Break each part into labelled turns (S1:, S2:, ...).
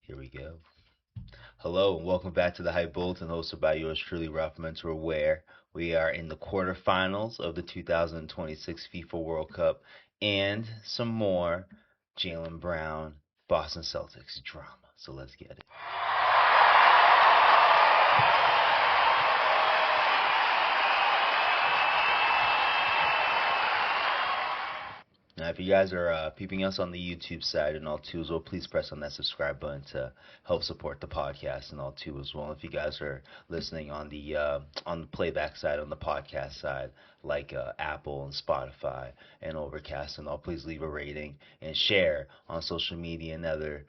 S1: Here we go. Hello and welcome back to the Hype Bulletin, hosted by yours truly, Ralph Mentor. Where we are in the quarterfinals of the 2026 FIFA World Cup and some more Jaylen Brown, Boston Celtics drama. So let's get it. Now, if you guys are peeping us on the YouTube side and all too as well, please press on that subscribe button to help support the podcast and all too as well. If you guys are listening on the playback side, on the podcast side, like Apple and Spotify and Overcast and all, please leave a rating and share on social media and other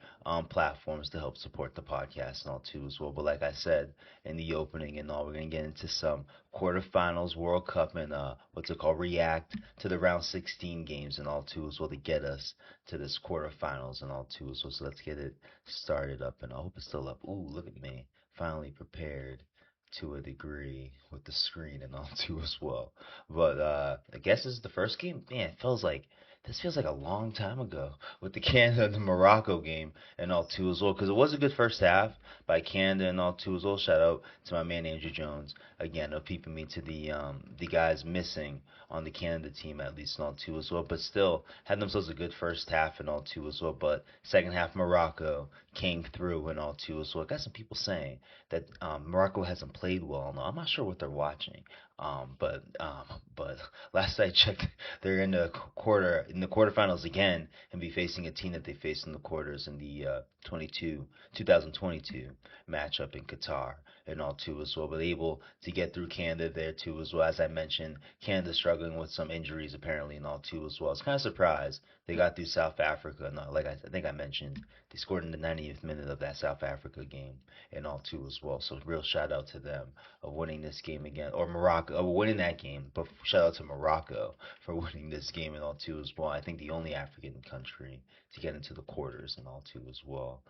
S1: platforms to help support the podcast and all too as well. But like I said in the opening and all, we're gonna get into some quarterfinals, World Cup, and what's it called? React to the round 16 games and all too as well to get us to this quarterfinals and all too as well. So let's get it started up, and I hope it's still up. Ooh, look at me, finally prepared to a degree with the screen and all too as well. But I guess this is the first game. Man, it feels like this feels like a long time ago with the Canada and the Morocco game and all too as well, because it was a good first half by Canada and all too as well. Shout out to my man Andrew Jones again of peeping me to the guys missing on the Canada team at least and all too as well, but still had themselves a good first half and all too as well. But second half Morocco came through and all too as well. Got some people saying that Morocco hasn't played well. No, I'm not sure what they're watching. But last I checked, they're in the quarterfinals again and be facing a team that they faced in the quarters in the 2022 matchup in Qatar and all too as well. But able to get through Canada there too as well. As I mentioned, Canada struggling with some injuries apparently and all too as well. I was kind of surprised they got through South Africa. And like I think I mentioned, they scored in the 90th minute of that South Africa game and all too as well. So real shout out to them of winning this game again, or Morocco, winning that game. But shout out to Morocco for winning this game and all too as well. I think the only African country to get into the quarters and all too as well.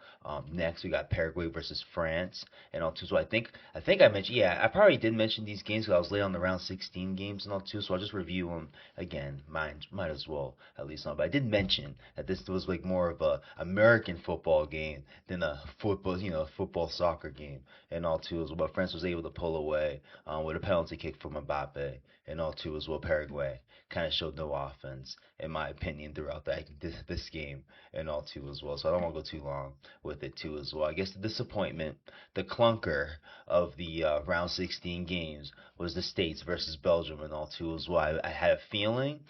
S1: Next we got Paraguay versus France and all too. So I think I mentioned, yeah, I probably did mention these games because I was late on the round 16 games and all too. So I'll just review them again. Might as well at least not. But I did mention that this was like more of a American football game than a football, football soccer game and all too as well. But France was able to pull away with a penalty kick from Mbappe and all too as well. Paraguay kind of showed no offense in my opinion throughout this game and all too as well. So I don't want to go too long with it too as well. I guess the disappointment, the clunker of the round 16 games was the States versus Belgium and all too as well. I had a feeling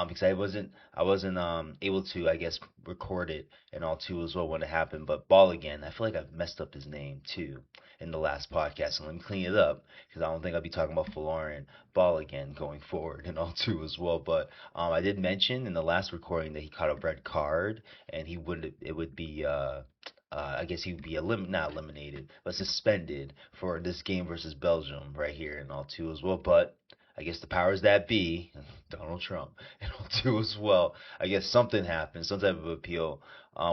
S1: because I wasn't able to, I guess, record it and all too as well when it happened. But Ball again, I feel like I've messed up his name too in the last podcast, and let me clean it up because I don't think I'll be talking about Florian Ball again going forward and all too as well. But I did mention in the last recording that he caught a red card and it would be I guess he would be not eliminated, but suspended for this game versus Belgium right here and all too as well. But I guess the powers that be, Donald Trump, and all too as well. I guess something happened, some type of appeal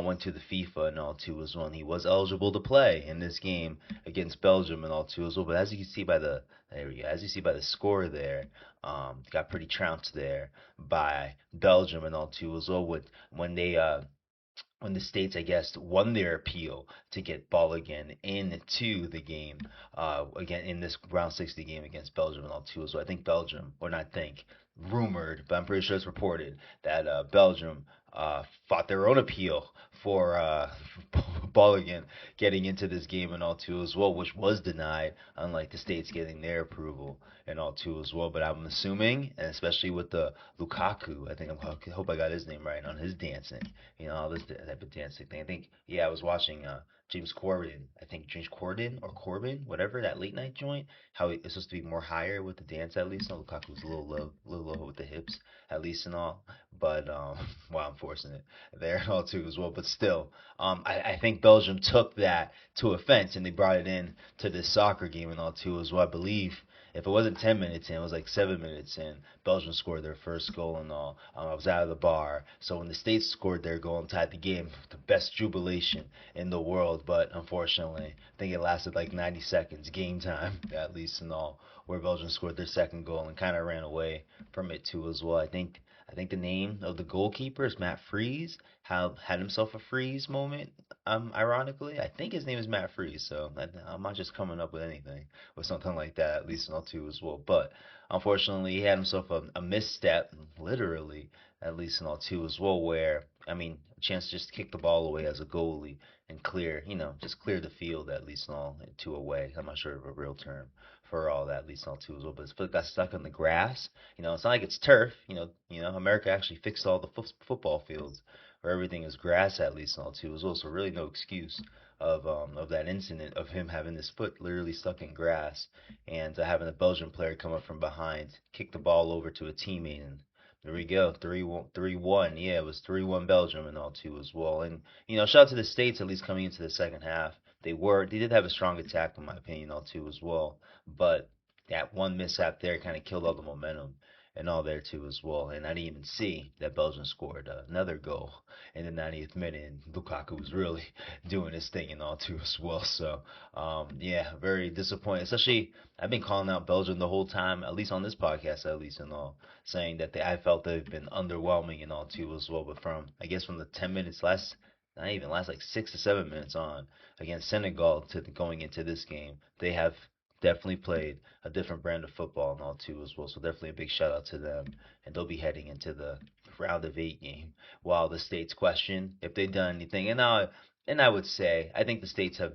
S1: went to the FIFA and all too as well. And he was eligible to play in this game against Belgium and all too as well. But as you can see by the there we go, as you see by the score there, got pretty trounced there by Belgium and all too as well. When they when the States, I guess, won their appeal to get ball again into the game, again in this round 60 game against Belgium and all too. So I think Belgium, or not think, rumored, but I'm pretty sure it's reported that Belgium fought their own appeal for ball again getting into this game and all too as well, which was denied, unlike the States getting their approval and all too as well. But I'm assuming, and especially with the Lukaku, I hope I got his name right on his dancing, all this type of dancing thing. I think, yeah, I was watching James Corden, I think James Corden or Corbin, whatever, that late night joint, how it's supposed to be more higher with the dance at least. No, Lukaku's a little low with the hips at least and all. But well, I'm forcing it there and all too as well. But still, I think Belgium took that to offense and they brought it in to this soccer game and all too as well. I believe if it wasn't 10 minutes in, it was like 7 minutes in. Belgium scored their first goal and all. I was out of the bar. So when the States scored their goal and tied the game, the best jubilation in the world. But unfortunately, I think it lasted like 90 seconds, game time at least and all, where Belgium scored their second goal and kind of ran away from it too as well. I think the name of the goalkeeper is Matt Freeze. Had himself a freeze moment Ironically, I think his name is Matt Freeze, so I'm not just coming up with anything or something like that, at least not two as well. But unfortunately, he had himself a misstep, literally, at least in all two as well, where, I mean, a chance to just kick the ball away as a goalie and clear, just clear the field at least in all two away. I'm not sure of a real term for all that, at least in all two as well, but his foot got stuck on the grass. It's not like it's turf. America actually fixed all the football fields where everything is grass at least and all too. There's also really no excuse of that incident of him having his foot literally stuck in grass and having a Belgian player come up from behind, kick the ball over to a teammate, and there we go, 3-1, 3-1. Yeah, it was 3-1 Belgium and all too as well. And shout out to the States at least coming into the second half. They did have a strong attack in my opinion all too as well, but that one mishap there kind of killed all the momentum and all there too as well. And I didn't even see that Belgium scored another goal in the 90th minute. And Lukaku was really doing his thing and all too as well. So yeah, very disappointed. Especially I've been calling out Belgium the whole time, at least on this podcast, at least and all, saying that I felt they've been underwhelming and all too as well. But from the 10 minutes last. Not even last like 6 to 7 minutes on against Senegal to going into this game. They have definitely played a different brand of football and all too as well. So definitely a big shout out to them. And they'll be heading into the round of eight game. While the states question if they've done anything, and I would say I think the states have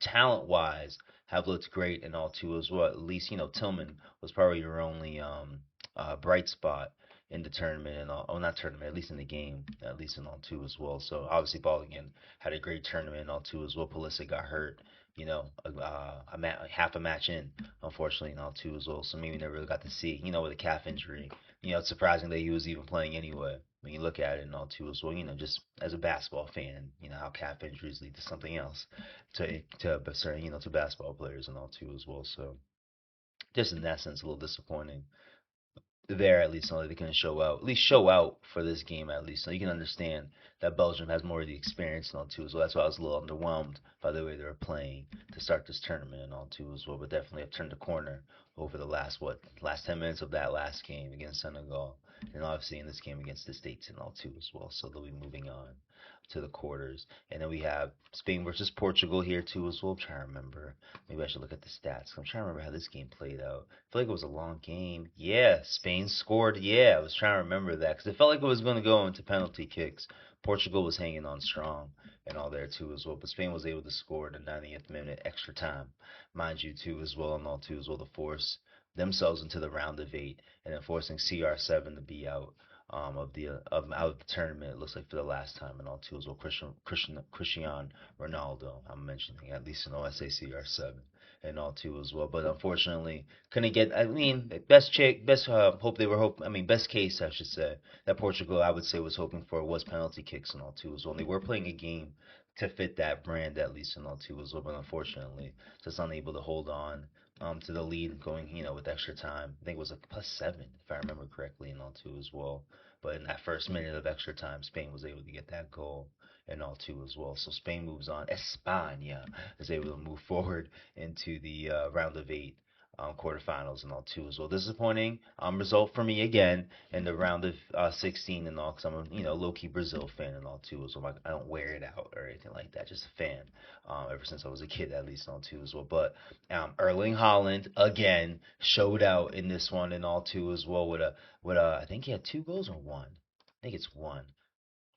S1: talent wise have looked great and all too as well. At least Tillman was probably your only bright spot in the tournament and all. Oh, not tournament, at least in the game, at least in all two as well. So obviously Balligan had a great tournament and all two as well. Pulisic got hurt. Half a match in, unfortunately, and all two as well. So maybe never really got to see, with a calf injury. It's surprising that he was even playing anyway. When you look at it and all too as well, just as a basketball fan, how calf injuries lead to something else to basketball players and all too as well. So just in that sense, a little disappointing there at least, so they can show out for this game at least, so you can understand that Belgium has more of the experience and all too as well. That's why I was a little underwhelmed by the way they were playing to start this tournament and all too as well. But definitely have turned the corner over the last 10 minutes of that last game against Senegal, and obviously in this game against the States and all too as well. So they'll be moving on to the quarters, and then we have Spain versus Portugal here too as well. I'm trying to remember. Maybe I should look at the stats. I'm trying to remember how this game played out. I feel like it was a long game. Yeah, Spain scored. Yeah, I was trying to remember that because it felt like it was going to go into penalty kicks. Portugal was hanging on strong and all there too as well, but Spain was able to score in the 90th minute extra time, mind you too as well, and all too as well to force themselves into the round of eight and then forcing CR7 to be out out of the tournament. It looks like for the last time and all too as well. Cristiano Ronaldo. I'm mentioning at least in OSACR7 and all too as well. But unfortunately, couldn't get. I mean, best hope they were hope. I mean, best case I should say that Portugal I would say was hoping for was penalty kicks and all too as well. And they were playing a game to fit that brand at least and all too as well. But unfortunately, just unable to hold on to the lead going, with extra time. I think it was like +7, if I remember correctly, and all too as well. But in that first minute of extra time, Spain was able to get that goal and all too as well. So Spain moves on. España is able to move forward into the round of eight quarterfinals and all too as well. Disappointing result for me again in the round of 16 and all, because I'm a low key Brazil fan and all too as well. I don't wear it out or anything like that. Just a fan ever since I was a kid at least and all too as well. But Erling Haaland again showed out in this one and all too as well with I think he had two goals or one. I think it's one.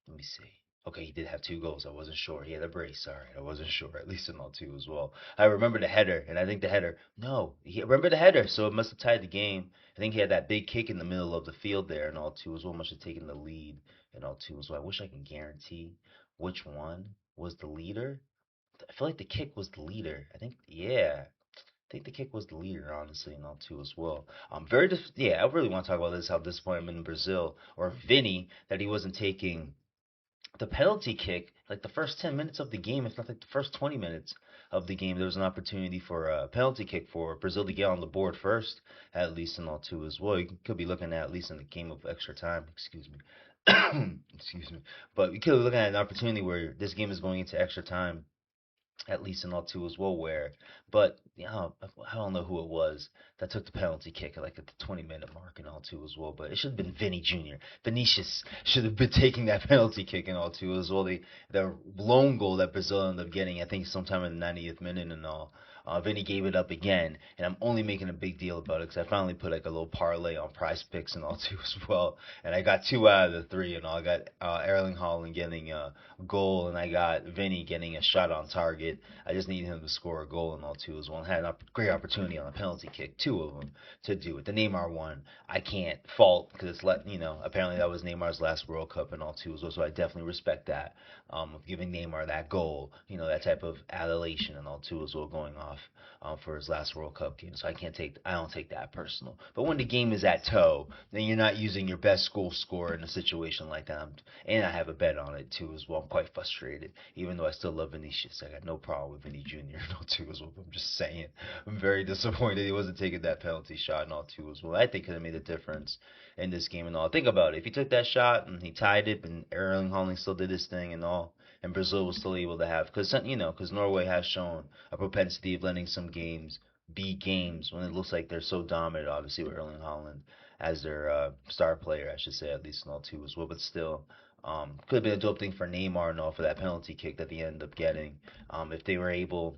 S1: Let me see. Okay, he did have two goals. I wasn't sure. He had a brace. All right, I wasn't sure. At least in all two as well. I remember the header, and I think the header. No, he remember the header, so it must have tied the game. I think he had that big kick in the middle of the field there, and all two as well. Must have taken the lead, and all two as well. I wish I can guarantee which one was the leader. I feel like the kick was the leader. I think, yeah. I think the kick was the leader, honestly, and all too as well. Yeah, I really want to talk about this. How disappointed I'm in Brazil or Vinny that he wasn't taking the penalty kick, like the first 10 minutes of the game, if not like the first 20 minutes of the game, there was an opportunity for a penalty kick for Brazil to get on the board first, at least and all too as well. You could be looking at least in the game of extra time, excuse me. Excuse me. But you could be looking at an opportunity where this game is going into extra time at least in all two as well. But I don't know who it was that took the penalty kick like at the 20-minute mark and all two as well. But it should have been Vinny Jr. Vinicius should have been taking that penalty kick and all two as well. The lone goal that Brazil ended up getting, I think, sometime in the 90th minute and all. Vinny gave it up again, and I'm only making a big deal about it because I finally put like a little parlay on Prize Picks and all too as well, and I got two out of the three and all. I got Erling Haaland getting a goal, and I got Vinny getting a shot on target. I just needed him to score a goal and all too as well, and had a great opportunity on a penalty kick, two of them to do it. The Neymar one, I can't fault because it's apparently that was Neymar's last World Cup and all too as well, so I definitely respect that of giving Neymar that goal, that type of adulation and all too as well going off for his last World Cup game. So I don't take that personal. But when the game is at toe, then you're not using your best goal scorer in a situation like that. And I have a bet on it too as well. I'm quite frustrated, even though I still love Vinicius. I got no problem with Vinny Jr. and all too as well. But I'm just saying, I'm very disappointed he wasn't taking that penalty shot and all too as well. I think could have made a difference in this game and all. Think about it. If he took that shot and he tied it, and Erling Haaland still did his thing and all, and Brazil was still able to have, because Norway has shown a propensity of letting some games be games when it looks like they're so dominant. Obviously, with Erling Haaland as their star player, I should say, at least in all two as well. But still, could have been a dope thing for Neymar and all for that penalty kick that they ended up getting. If they were able,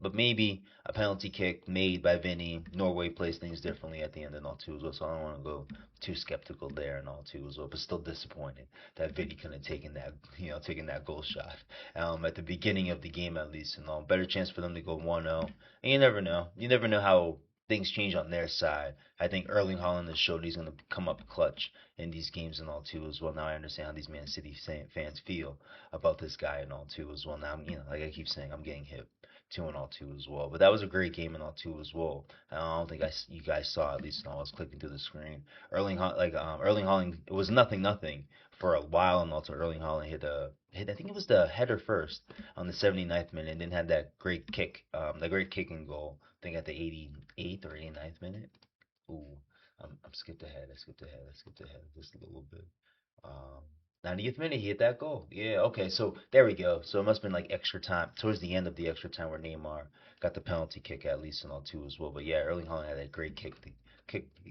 S1: but maybe a penalty kick made by Vinny. Norway plays things differently at the end and all too as well. So I don't want to go too skeptical there and all too as well. But still disappointed that Vinny couldn't have taken that goal shot at the beginning of the game at least. And all better chance for them to go 1-0. And you never know. You never know how things change on their side. I think Erling Haaland has showed he's going to come up clutch in these games and all too as well. Now I understand how these Man City fans feel about this guy and all too as well. Now like I keep saying, I'm getting hip two and all two as well. But that was a great game and all two as well. I don't think you guys saw, at least when I was clicking through the screen. Erling Haaland, it was nothing for a while and also Erling Haaland hit I think it was the header first on the 79th minute and then had that great kicking goal. I think at the 88th or 89th minute. Ooh, I'm skipped ahead. I skipped ahead just a little bit. Um, 90th minute, he hit that goal. Yeah, okay, so there we go. So it must have been like extra time, towards the end of the extra time where Neymar got the penalty kick at least and all two as well. But yeah, Erling Haaland had that great kick,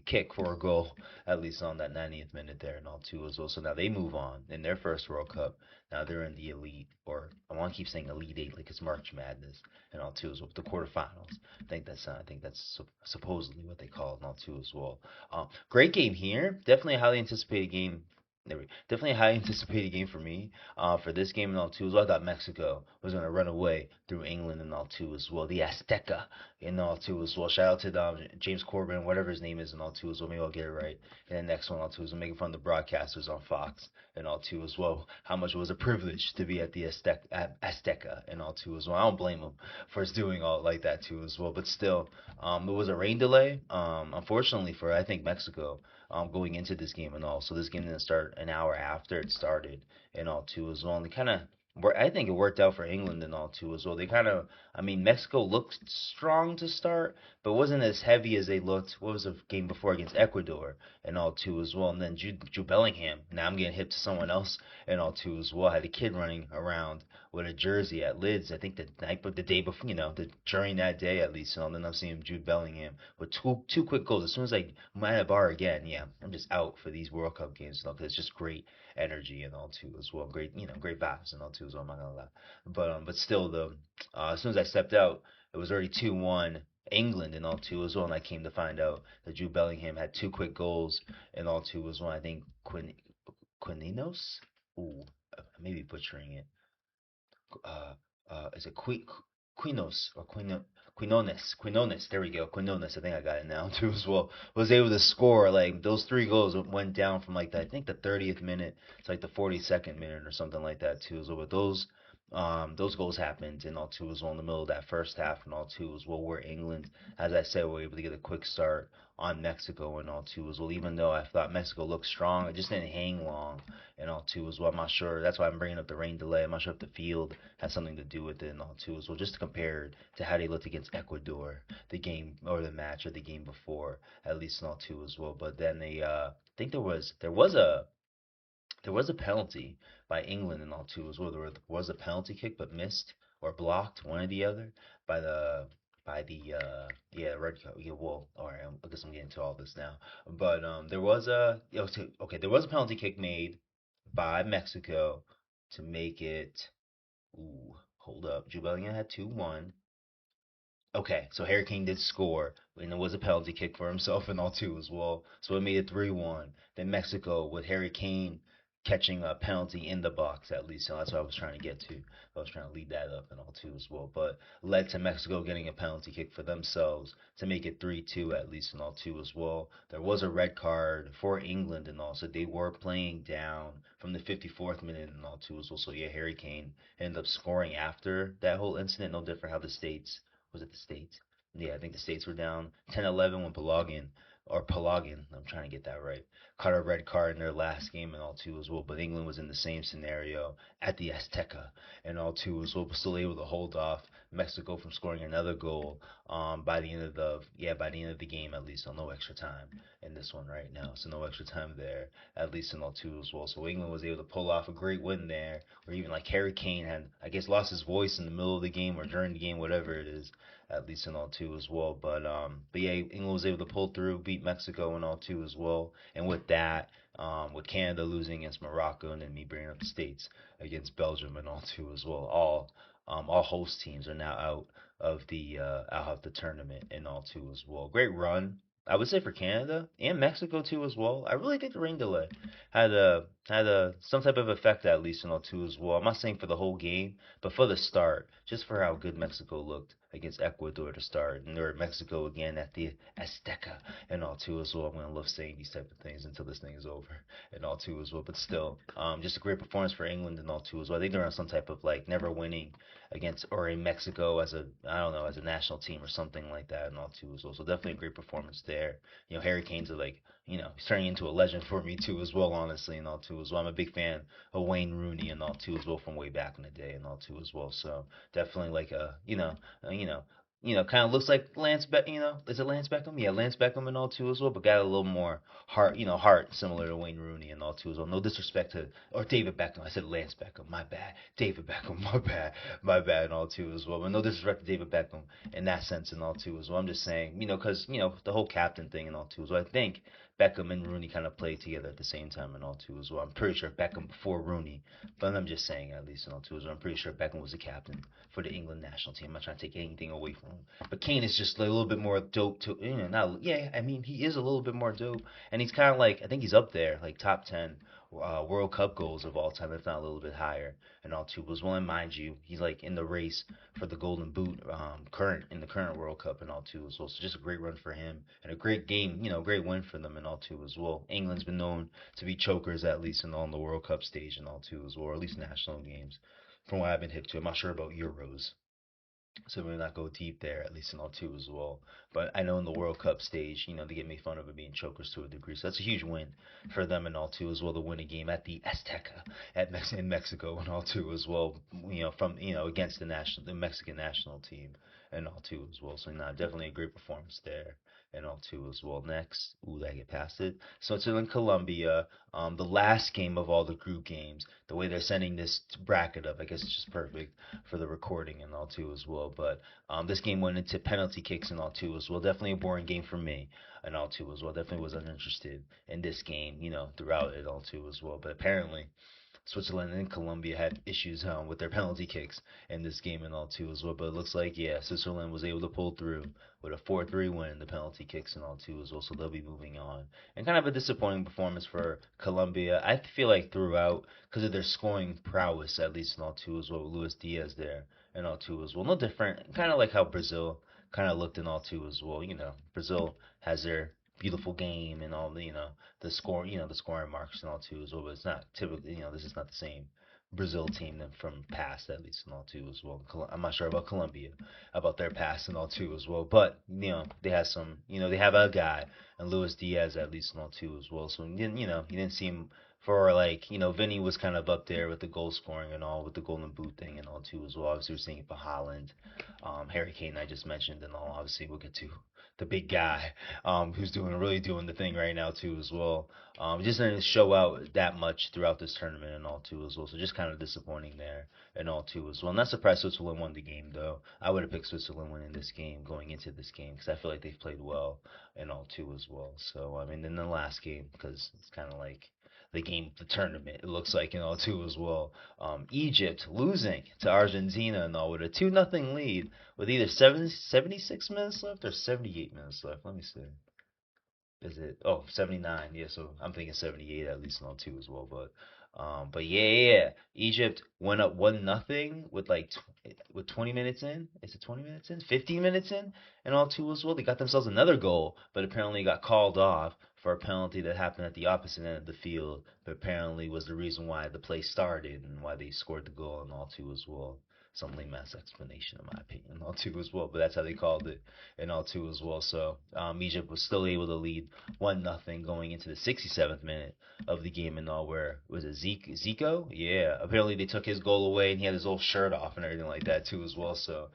S1: kick for a goal at least on that 90th minute there and all two as well. So now they move on in their first World Cup. Now they're in the elite, or I want to keep saying elite eight like it's March Madness and all two as well. The quarterfinals. I think that's supposedly what they call it and all two as well. Great game here. Definitely a highly anticipated game. Definitely a high anticipated game for me. For this game and all too as well. I thought Mexico was going to run away through England and all too as well. The Azteca and all too as well. Shout out to James Corbin, whatever his name is and all too as well. Maybe I'll get it right. And the next one all too is making fun of the broadcasters on Fox and all too as well. How much it was a privilege to be at the Azteca and all too as well. I don't blame him for doing all like that too as well. But still, it was a rain delay. Unfortunately for I think Mexico going into this game and all. So this game didn't start an hour after it started and all too as well. And they kind of, I think it worked out for England and all too as well. They kind of, I mean, Mexico looked strong to start, but wasn't as heavy as they looked. What was the game before against Ecuador and all too as well. And then Jude Bellingham. Now I'm getting hip to someone else and all too as well. I had a kid running around with a jersey at Lids. I think the day before, during that day at least. And then I'm seeing Jude Bellingham with two quick goals. As soon as I'm at a bar again, yeah, I'm just out for these World Cup games, because it's just great energy and all too as well. Great, great vibes and all too as well. I'm not gonna lie, but still, as soon as I stepped out, it was already 2-1 England and all too as well. And I came to find out that Jude Bellingham had two quick goals and all too as well. I think Quininos, ooh, I may be butchering it. uh, is it Quinos or Quinones? There we go, Quinones. I think I got it now too as well. Was able to score like those three goals went down from like I think the 30th minute to like the 42nd minute or something like that too as well. But those goals happened and all two as well in the middle of that first half and all two as well. Where England, as I said, were able to get a quick start on Mexico and all two as well. Even though I thought Mexico looked strong, it just didn't hang long and all two as well. I'm not sure. That's why I'm bringing up the rain delay. I'm not sure if the field has something to do with it and all too as well. Just to compare to how they looked against Ecuador, the game or the match or the game before, at least and all two as well. But then I think there was a penalty by England and all too as well. There was a penalty kick but missed or blocked, one or the other, by the yeah, red card. Yeah, well, all right. I guess I'm getting to all this now. But there was there was a penalty kick made by Mexico to make it. Ooh, hold up. Jude Bellingham had 2-1. Okay, so Harry Kane did score, and it was a penalty kick for himself and all too as well. So it made it 3-1. Then Mexico with Harry Kane catching a penalty in the box at least. So that's what I was trying to get to. I was trying to lead that up and all too as well. But led to Mexico getting a penalty kick for themselves to make it 3-2 at least and all too as well. There was a red card for England and all, so they were playing down from the 54th minute and all too as well. So yeah, Harry Kane ended up scoring after that whole incident. No different how the States was it the States? Yeah, I think the States were down 10-11 when Pelagin, I'm trying to get that right, caught a red card in their last game and all too as well. But England was in the same scenario at the Azteca and all too as well, but still able to hold off Mexico from scoring another goal by the end of the game at least, on no extra time in this one right now. So no extra time there, at least in all two as well. So England was able to pull off a great win there, or even like Harry Kane had, I guess, lost his voice in the middle of the game or during the game, whatever it is, at least in all two as well. But yeah, England was able to pull through, beat Mexico in all two as well. And with that, with Canada losing against Morocco and then me bringing up the States against Belgium and all two as well, all host teams are now out of the tournament and all too as well. Great run, I would say, for Canada and Mexico too as well. I really think the rain delay had a some type of effect at least in all two as well. I'm not saying for the whole game, but for the start, just for how good Mexico looked against Ecuador to start, and they're Mexico again at the Azteca and all too as well. I'm gonna love saying these type of things until this thing is over and all too as well. But still, just a great performance for England and all too as well. I think they're on some type of like never winning against or in Mexico as a, I don't know, as a national team or something like that and all too as well. So definitely a great performance there. Harry Kane's he's turning into a legend for me too as well, honestly, and all too as well. I'm a big fan of Wayne Rooney and all too as well from way back in the day and all too as well. So definitely like uh, you know, kind of looks like Lance Beck. Is it Lance Beckham? Yeah, Lance Beckham and all too as well, but got a little more heart, heart similar to Wayne Rooney and all too as well. No disrespect to or David Beckham. I said Lance Beckham. My bad. David Beckham. My bad and all too as well. But no disrespect to David Beckham in that sense and all too as well. I'm just saying, because the whole captain thing and all too as well. I think Beckham and Rooney kind of played together at the same time and all too as well. I'm pretty sure Beckham before Rooney, but I'm just saying at least and all too as well. I'm pretty sure Beckham was the captain for the England national team. I'm not trying to take anything away from him, but Kane is just a little bit more dope to not yeah. I mean, he is a little bit more dope, and he's kind of like, I think he's up there like top 10 World Cup goals of all time, if not a little bit higher. And all too as well, and mind you, he's like in the race for the Golden Boot in the current World Cup and all too as well. So just a great run for him and a great game, great win for them and all too as well. England's been known to be chokers at least on the World Cup stage and all too as well, or at least national games. From what I've been hip to, I'm not sure about Euros, so we not go deep there, at least in all two as well. But I know in the World Cup stage, they get made fun of it being chokers to a degree. So that's a huge win for them and all two as well to win a game at the Azteca in Mexico and all two as well. From against the Mexican national team and all two as well. So definitely a great performance there and all two as well. Next, did I get past it? Switzerland, Colombia. The last game of all the group games. The way they're sending this bracket up, I guess it's just perfect for the recording and all too as well. But this game went into penalty kicks and all too as well. Definitely a boring game for me and all too as well. Definitely was uninterested in this game, throughout it all too as well. But apparently Switzerland and Colombia had issues with their penalty kicks in this game and all too as well. But it looks like, yeah, Switzerland was able to pull through with a 4-3 win in the penalty kicks and all too as well. So they'll be moving on. And kind of a disappointing performance for Colombia. I feel like throughout, because of their scoring prowess, at least in all too as well, with Luis Diaz there and all too as well. No different, kind of like how Brazil kind of looked in all too as well. Brazil has their beautiful game and all the score, the scoring marks and all too as well. But it's not typically, this is not the same Brazil team than from past, at least and all too as well. I'm not sure about Colombia, about their past and all too as well. But they have some, they have a guy and Luis Diaz at least and all too as well. So he didn't seem for like, Vinny was kind of up there with the goal scoring and all, with the Golden Boot thing and all too as well. Obviously, we're seeing it for Holland, Harry Kane I just mentioned and all. Obviously, we'll get to the big guy, who's really doing the thing right now too as well. Just didn't show out that much throughout this tournament and all too as well. So just kind of disappointing there and all too as well. I'm not surprised Switzerland won the game though. I would have picked Switzerland winning this game going into this game because I feel like they've played well and all too as well. So I mean, in the last game, because it's kind of like the game, the tournament, it looks like, too as well. Egypt losing to Argentina and all with a 2-0 lead with either 76 minutes left or 78 minutes left. Let me see. Is it? Oh, 79. Yeah, so I'm thinking 78 at least on two as well. But yeah. Egypt went up 1-0 with with 20 minutes in. Is it 20 minutes in? 15 minutes in, and all two as well. They got themselves another goal, but apparently got called off for a penalty that happened at the opposite end of the field. But apparently was the reason why the play started and why they scored the goal and all two as well. Some lame ass explanation in my opinion, and all two as well. But that's how they called it and all two as well. So Egypt was still able to lead 1-0 going into the 67th minute of the game and all. Where was it? Zico? Yeah. Apparently they took his goal away and he had his old shirt off and everything like that too as well. So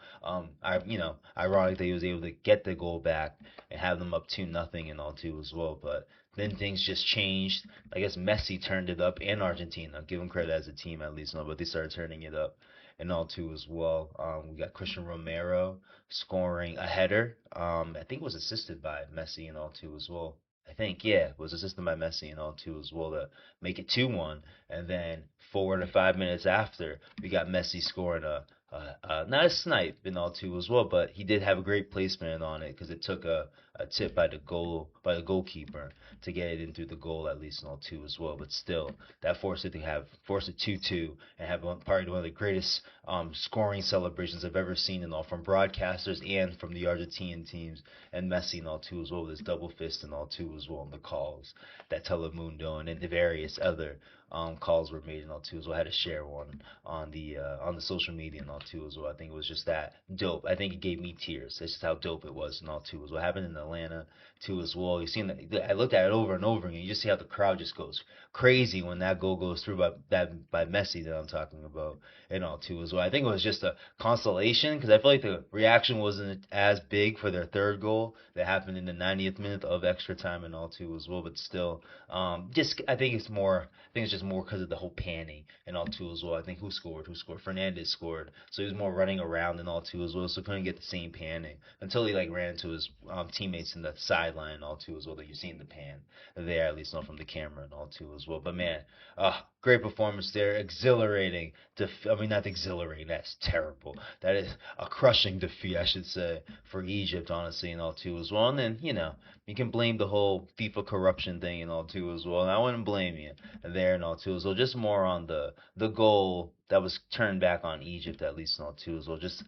S1: ironic that he was able to get the goal back and have them up 2-0 and all too as well. But then things just changed. I guess Messi turned it up and Argentina. Give them credit as a team at least, no, but they started turning it up and all too as well. We got Christian Romero scoring a header. I think it was assisted by Messi and all too as well. I think, yeah, it was assisted by Messi and all too as well to make it 2-1. And then 4 to 5 minutes after, we got Messi scoring not a snipe and all too as well, but he did have a great placement on it because it took a tip by the goalkeeper to get it in through the goal at least and all too as well. But still, that forced it 2-2 and have probably one of the greatest scoring celebrations I've ever seen and all from broadcasters and from the Argentinian teams and Messi and all too as well with his double fist and all too as well in the calls that Telemundo and the various other calls were made and all too as well. I had to share one on the social media and all too as well. I think it was just that dope. I think it gave me tears. That's just how dope it was and all too as well. What happened in Atlanta too as well. You seen that? I looked at it over and over again. You just see how the crowd just goes crazy when that goal goes through by Messi that I'm talking about and all too as well. I think it was just a consolation because I feel like the reaction wasn't as big for their third goal that happened in the 90th minute of extra time and all too as well. But still, just I think it's more. I think it's just more because of the whole panning and all too as well. I think who scored? Who scored? Fernandez scored, so he was more running around and all too as well. So couldn't get the same panning until he ran into his teammates in the sideline and all too as well. That you've seen the pan there at least not from the camera and all too as well. But man, great performance there, exhilarating. I mean, not exhilarating. That's terrible. That is a crushing defeat, I should say, for Egypt, honestly, and all too as well. And then you can blame the whole FIFA corruption thing and all too as well. And I wouldn't blame you there and all too as well. Just more on the goal that was turned back on Egypt at least and all too as well. Just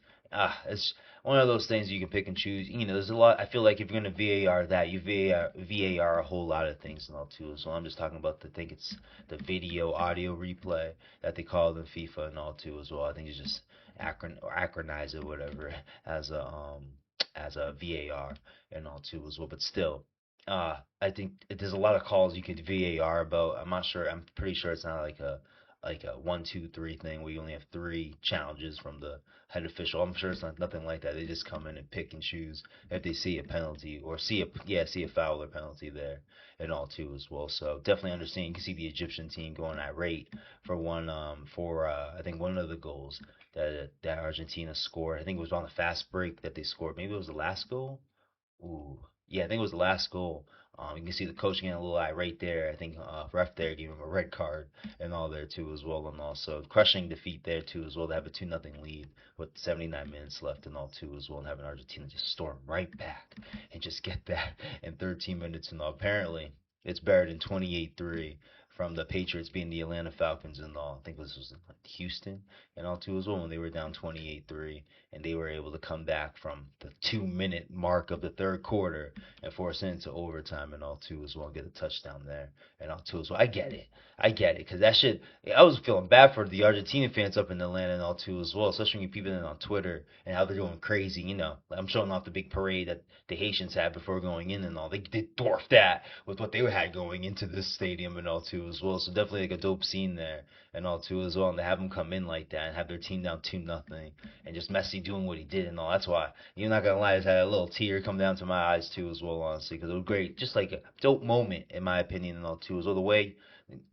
S1: it's one of those things you can pick and choose. There's a lot. I feel like if you're gonna VAR that, you VAR a whole lot of things and all too. So I'm just talking about I think it's the video audio replay that they call it in FIFA and all too as well. I think it's just acronize it whatever as a VAR and all too as well. But still, I think there's a lot of calls you could VAR about. I'm not sure. I'm pretty sure it's not like a 1, 2, 3 thing where you only have three challenges from the head official. I'm sure it's not nothing like that. They just come in and pick and choose if they see a penalty or see a foul or penalty there and all too as well. So definitely understand. You can see the Egyptian team going irate for I think one of the goals that Argentina scored. I think it was on the fast break that they scored. Maybe it was the last goal. Ooh, yeah, I think it was the last goal. You can see the coach getting a little irate there. I think ref there gave him a red card and all there too as well, and also crushing defeat there too as well. To have a 2-0 lead with 79 minutes left and all too as well, and having Argentina just storm right back and just get that in 13 minutes and all. Apparently, it's better than 28-3 from the Patriots being the Atlanta Falcons and all. I think this was Houston and all too as well when they were down 28-3 and they were able to come back from the 2 minute mark of the third quarter and force it into overtime and all too as well and get a touchdown there and all too as well. I get it because that shit. I was feeling bad for the Argentinian fans up in Atlanta and all too as well, especially when people in on Twitter and how they're going crazy. I'm showing off the big parade that the Haitians had before going in and all. They dwarfed that with what they had going into this stadium and all too as well. So definitely like a dope scene there and all too as well. And to have him come in like that and have their team down 2-0 and just Messi doing what he did and all. That's why you're not gonna lie, I just had a little tear come down to my eyes too as well, honestly, because it was great, just like a dope moment in my opinion and all too as well. The way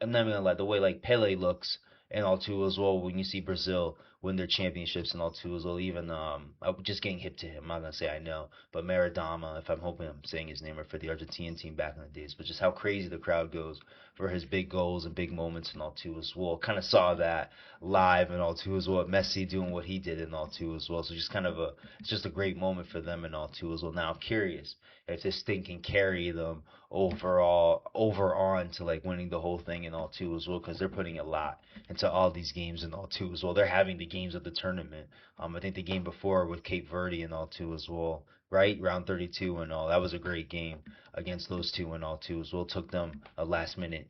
S1: I'm not even gonna lie, the way like Pele looks and all too as well when you see Brazil win their championships and all too as well. Even I'm just getting hip to him. I'm not gonna say I know, but Maradona, if I'm hoping I'm saying his name, or for the Argentinian team back in the days, but just how crazy the crowd goes for his big goals and big moments and all too as well. Kind of saw that live and all too as well. Messi doing what he did and all too as well. So just kind of it's just a great moment for them and all too as well. Now I'm curious if this thing can carry them overall over on to like winning the whole thing and all too as well, because they're putting a lot into all these games and all too as well. They're having the games of the tournament. I think the game before with Cape Verde and all too as well, right? Round 32 and all. That was a great game against those two and all too as well. It took them a last minute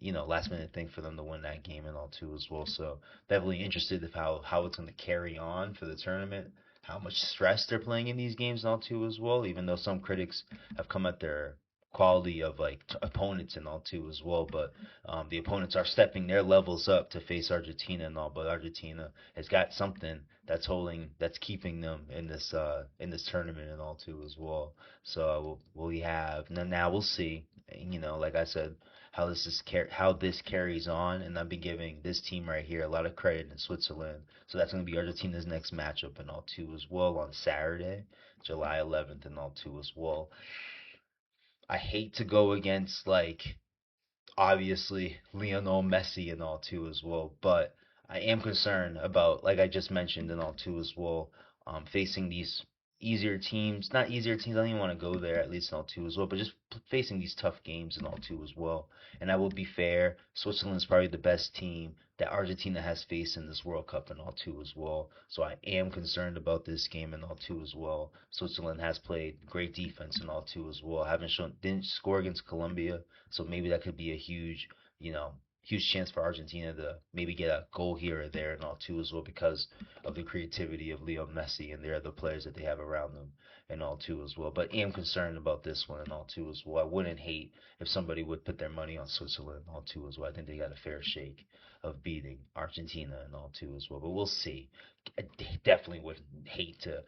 S1: thing for them to win that game and all too as well. So definitely interested in how it's going to carry on for the tournament. How much stress they're playing in these games and all too as well. Even though some critics have come at their quality of like opponents and all too as well, but the opponents are stepping their levels up to face Argentina and all. But Argentina has got something that's keeping them in this tournament and all too as well. So we have now we'll see. Like I said, how this carries on, and I've been giving this team right here a lot of credit in Switzerland. So that's going to be Argentina's next matchup and all too as well on Saturday, July 11th and all too as well. I hate to go against like obviously Lionel Messi and all too as well, but I am concerned about like I just mentioned and all too as well, facing these easier teams, not easier teams. I don't even want to go there at least and all too as well, but just facing these tough games and all too as well. And I will be fair, Switzerland is probably the best team that Argentina has faced in this World Cup and all too as well. So I am concerned about this game and all too as well. Switzerland has played great defense and all too as well. Haven't shown didn't score against Colombia, so maybe that could be a you know, huge chance for Argentina to maybe get a goal here or there and all too as well because of the creativity of Leo Messi and the other players that they have around them and all too as well. But am concerned about this one and all too as well. I wouldn't hate if somebody would put their money on Switzerland and all too as well. I think they got a fair shake of beating Argentina and all too as well. But we'll see. I definitely would hate to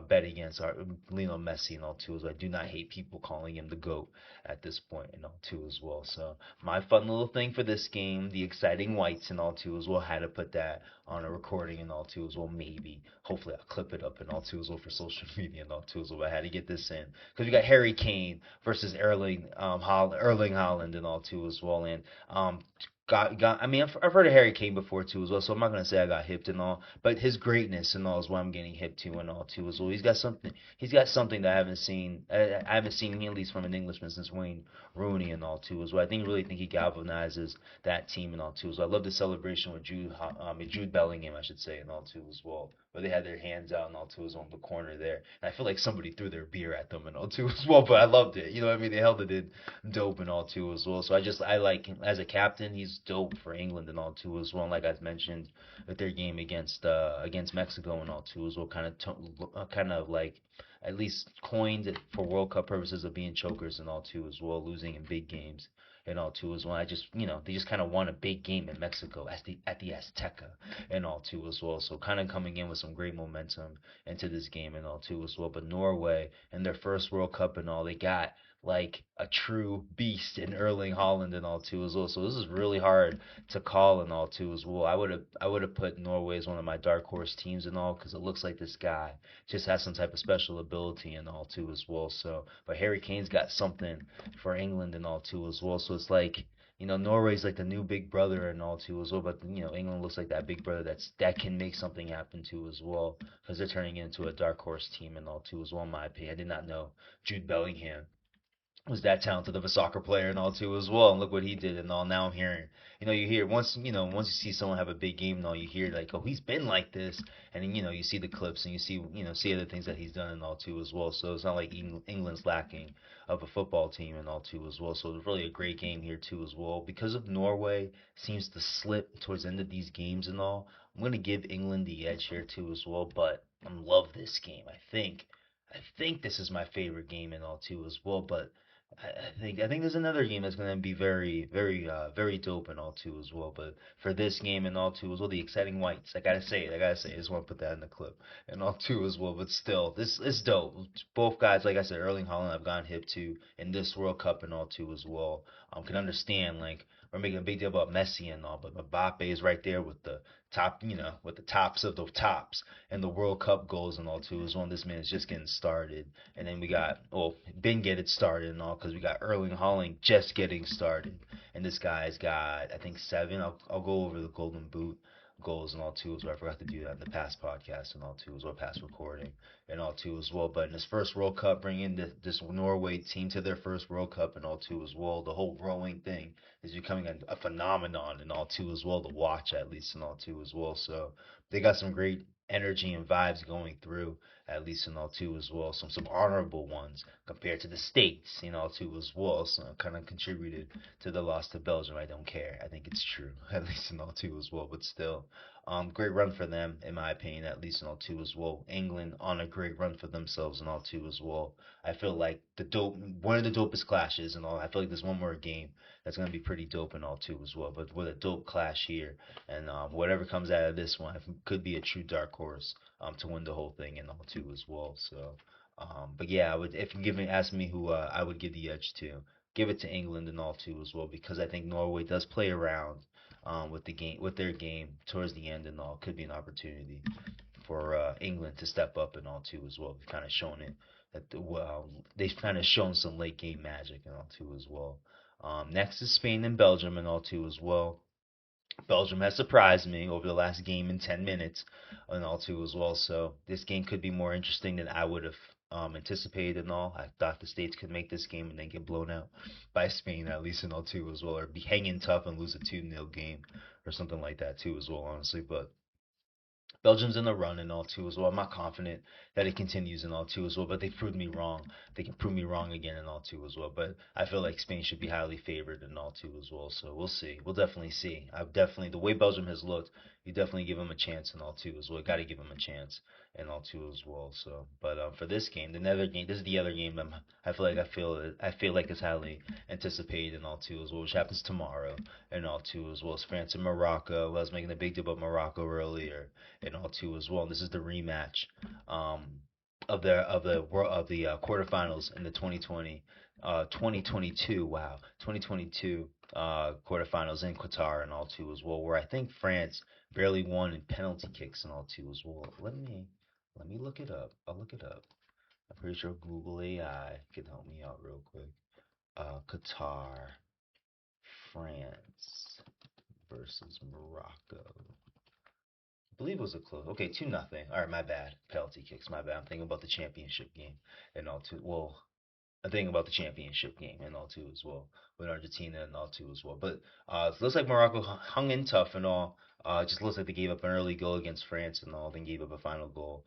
S1: bet against Lionel Messi and all too as well. I do not hate people calling him the GOAT at this point and all too as well. So my fun little thing for this game, the exciting whites and all too as well, had to put that on a recording and all too as well. Maybe, hopefully, I'll clip it up and all too as well for social media and all too as well. I had to get this in because we got Harry Kane versus Erling Haaland and all too as well. And I mean, I've heard of Harry Kane before too as well, so I'm not gonna say I got hipped and all, but his greatness and all is what I'm getting hip to and all too as well. He's got something that I haven't seen at least from an Englishman since Wayne Rooney and all too as well. Really think he galvanizes that team and all too as well. I love the celebration with Jude Bellingham, I should say, and all too as well, where they had their hands out and all too as well in the corner there. And I feel like somebody threw their beer at them and all too as well, but I loved it. You know what I mean? They held it in dope and all too as well. So I like him as a captain. He's dope for England and all too as well. And like I mentioned, with their game against Mexico and all too as well, kind of like at least coined it for World Cup purposes of being chokers and all too as well, losing in big games and all too as well. They just kind of won a big game in Mexico at the Azteca and all too as well. So kind of coming in with some great momentum into this game and all too as well. But Norway in their first World Cup and all, they got like a true beast in Erling Haaland and all too as well. So this is really hard to call and all too as well. I would have put Norway as one of my dark horse teams and all because it looks like this guy just has some type of special ability and all too as well. So, but Harry Kane's got something for England and all too as well. So it's like Norway's like the new big brother and all too as well, but England looks like that big brother that can make something happen too as well because they're turning into a dark horse team and all too as well. In my opinion, I did not know Jude Bellingham was that talented of a soccer player and all too as well. And look what he did and all. Now I'm hearing, you hear once you see someone have a big game and all, you hear like, oh, he's been like this, and then you see the clips and you see other things that he's done and all too as well. So it's not like England's lacking of a football team and all too as well. So it's really a great game here too as well because of Norway seems to slip towards the end of these games and all. I'm gonna give England the edge here too as well, but I love this game. I think this is my favorite game and all too as well, but I think there's another game that's gonna be very dope and all too as well. But for this game and all too as well, the exciting whites. I just want to put that in the clip and all too as well. But still, this is dope. Both guys, like I said, Erling Haaland, I've gotten hip to in this World Cup and all too as well. Can understand like we're making a big deal about Messi and all, but Mbappe is right there with the top, with the tops of the tops and the World Cup goals and all too as well. And this man is just getting started. And then we got, well, been getting started and all because we got Erling Haaland just getting started. And this guy's got, I think, seven. I'll go over the Golden Boot goals and all too as well. I forgot to do that in the past podcast and all too as well, past recording and all too as well. But in his first World Cup, bringing this Norway team to their first World Cup and all too as well, the whole rowing thing is becoming a phenomenon and all too as well to watch at least and all too as well. So they got some great energy and vibes going through at least in all two as well. Some honorable ones compared to the states, too as well. So kind of contributed to the loss to Belgium. I don't care. I think it's true at least in all two as well. But still, great run for them in my opinion. At least in all two as well. England on a great run for themselves in all two as well. I feel like one of the dopest clashes and all. I feel like there's one more game that's gonna be pretty dope in all two as well. But with a dope clash here, and whatever comes out of this one could be a true dark horse to win the whole thing and all too as well. So, but yeah, I would if you ask me who I would give the edge to, give it to England and all too as well because I think Norway does play around with their game towards the end and all could be an opportunity for England to step up and all too as well. They've kind of shown it they've kind of shown some late game magic and all too as well. Next is Spain and Belgium and all too as well. Belgium has surprised me over the last game in 10 minutes and all too as well. So this game could be more interesting than I would have anticipated and all. I thought the States could make this game and then get blown out by Spain at least and all too as well, or be hanging tough and lose a 2-0 game or something like that too as well, honestly. But Belgium's in the run and all too as well. I'm not confident that it continues and all too as well, but they proved me wrong. They can prove me wrong again and all too as well. But I feel like Spain should be highly favored and all too as well. So we'll see. We'll definitely see. I've definitely the way Belgium has looked, you definitely give them a chance and all too as well. Got to give them a chance and all too as well. So, but for this game, the other game, this is the other game. I feel like it's highly anticipated and all too as well, which happens tomorrow and all too as well as France and Morocco. I was making a big deal about Morocco earlier and all too as well. And this is the rematch um, of the quarterfinals in the 2022 2022 quarterfinals in Qatar and all too as well, where I think France barely won in penalty kicks and all too as well. Let me look it up. I'll look it up. I'm pretty sure Google AI can help me out real quick. Qatar, France versus Morocco. I believe it was a close. Okay, 2-0. All right, my bad. Penalty kicks, my bad. I'm thinking about the championship game and all too. Well, I'm thinking about the championship game and all too as well with Argentina and all too as well. But it looks like Morocco hung in tough and all. It just looks like they gave up an early goal against France and all, then gave up a final goal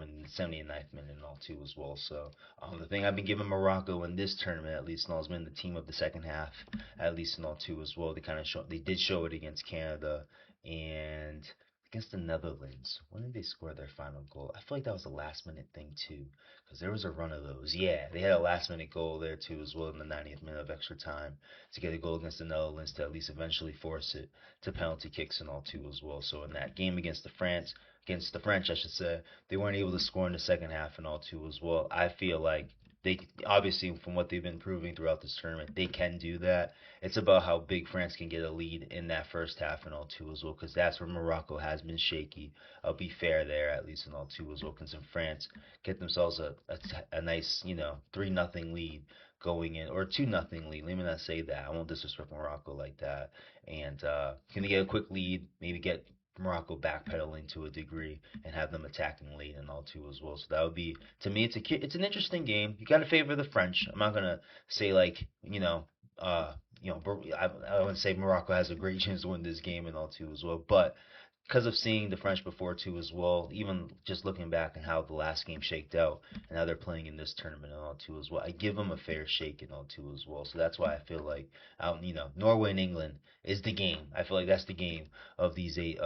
S1: in the 79th minute and all too as well. So the thing I've been giving Morocco in this tournament at least and all has been the team of the second half at least and all too as well. They did show it against Canada and against the Netherlands. When did they score their final goal? I feel like that was a last minute thing too, because there was a run of those. Yeah, they had a last minute goal there too as well in the 90th minute of extra time to get a goal against the Netherlands to at least eventually force it to penalty kicks and all too as well. So in that game against the French, I should say, they weren't able to score in the second half and all too as well. I feel like they obviously from what they've been proving throughout this tournament, they can do that. It's about how big France can get a lead in that first half and all too as well, because that's where Morocco has been shaky. I'll be fair there at least in all too as well, because in France get themselves a nice 3-0 lead going in or 2-0 lead. Let me not say that. I won't disrespect Morocco like that. And can they get a quick lead? Maybe get Morocco backpedaling to a degree and have them attacking late and all too as well. So that would be to me. It's an interesting game. You got to favor the French. I'm not gonna say like I wouldn't say Morocco has a great chance to win this game and all too as well, but because of seeing the French before too as well, even just looking back and how the last game shaked out and how they're playing in this tournament and all too as well, I give them a fair shake and all too as well. So that's why I feel like Norway and England is the game. I feel like that's the game of these 8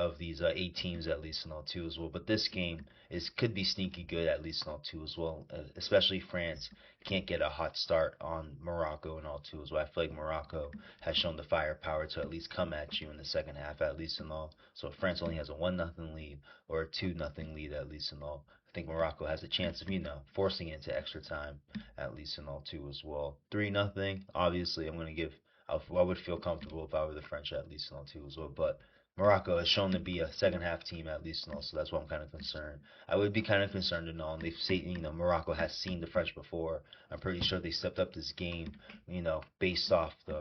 S1: teams at least and all too as well. But this game is could be sneaky good at least and all too as well, especially France can't get a hot start on Morocco and all too as well. I feel like Morocco has shown the firepower to at least come at you in the second half at least and all. So if France only has a 1-0 lead or a 2-0 lead at least and all, I think Morocco has a chance of forcing it into extra time at least and all too as well. 3-0, obviously I'm gonna give. I would feel comfortable if I were the French at least and all too as well, but Morocco has shown to be a second half team at least and all, so that's why I'm kind of concerned. I would be kind of concerned and all. And they've seen, Morocco has seen the French before. I'm pretty sure they stepped up this game,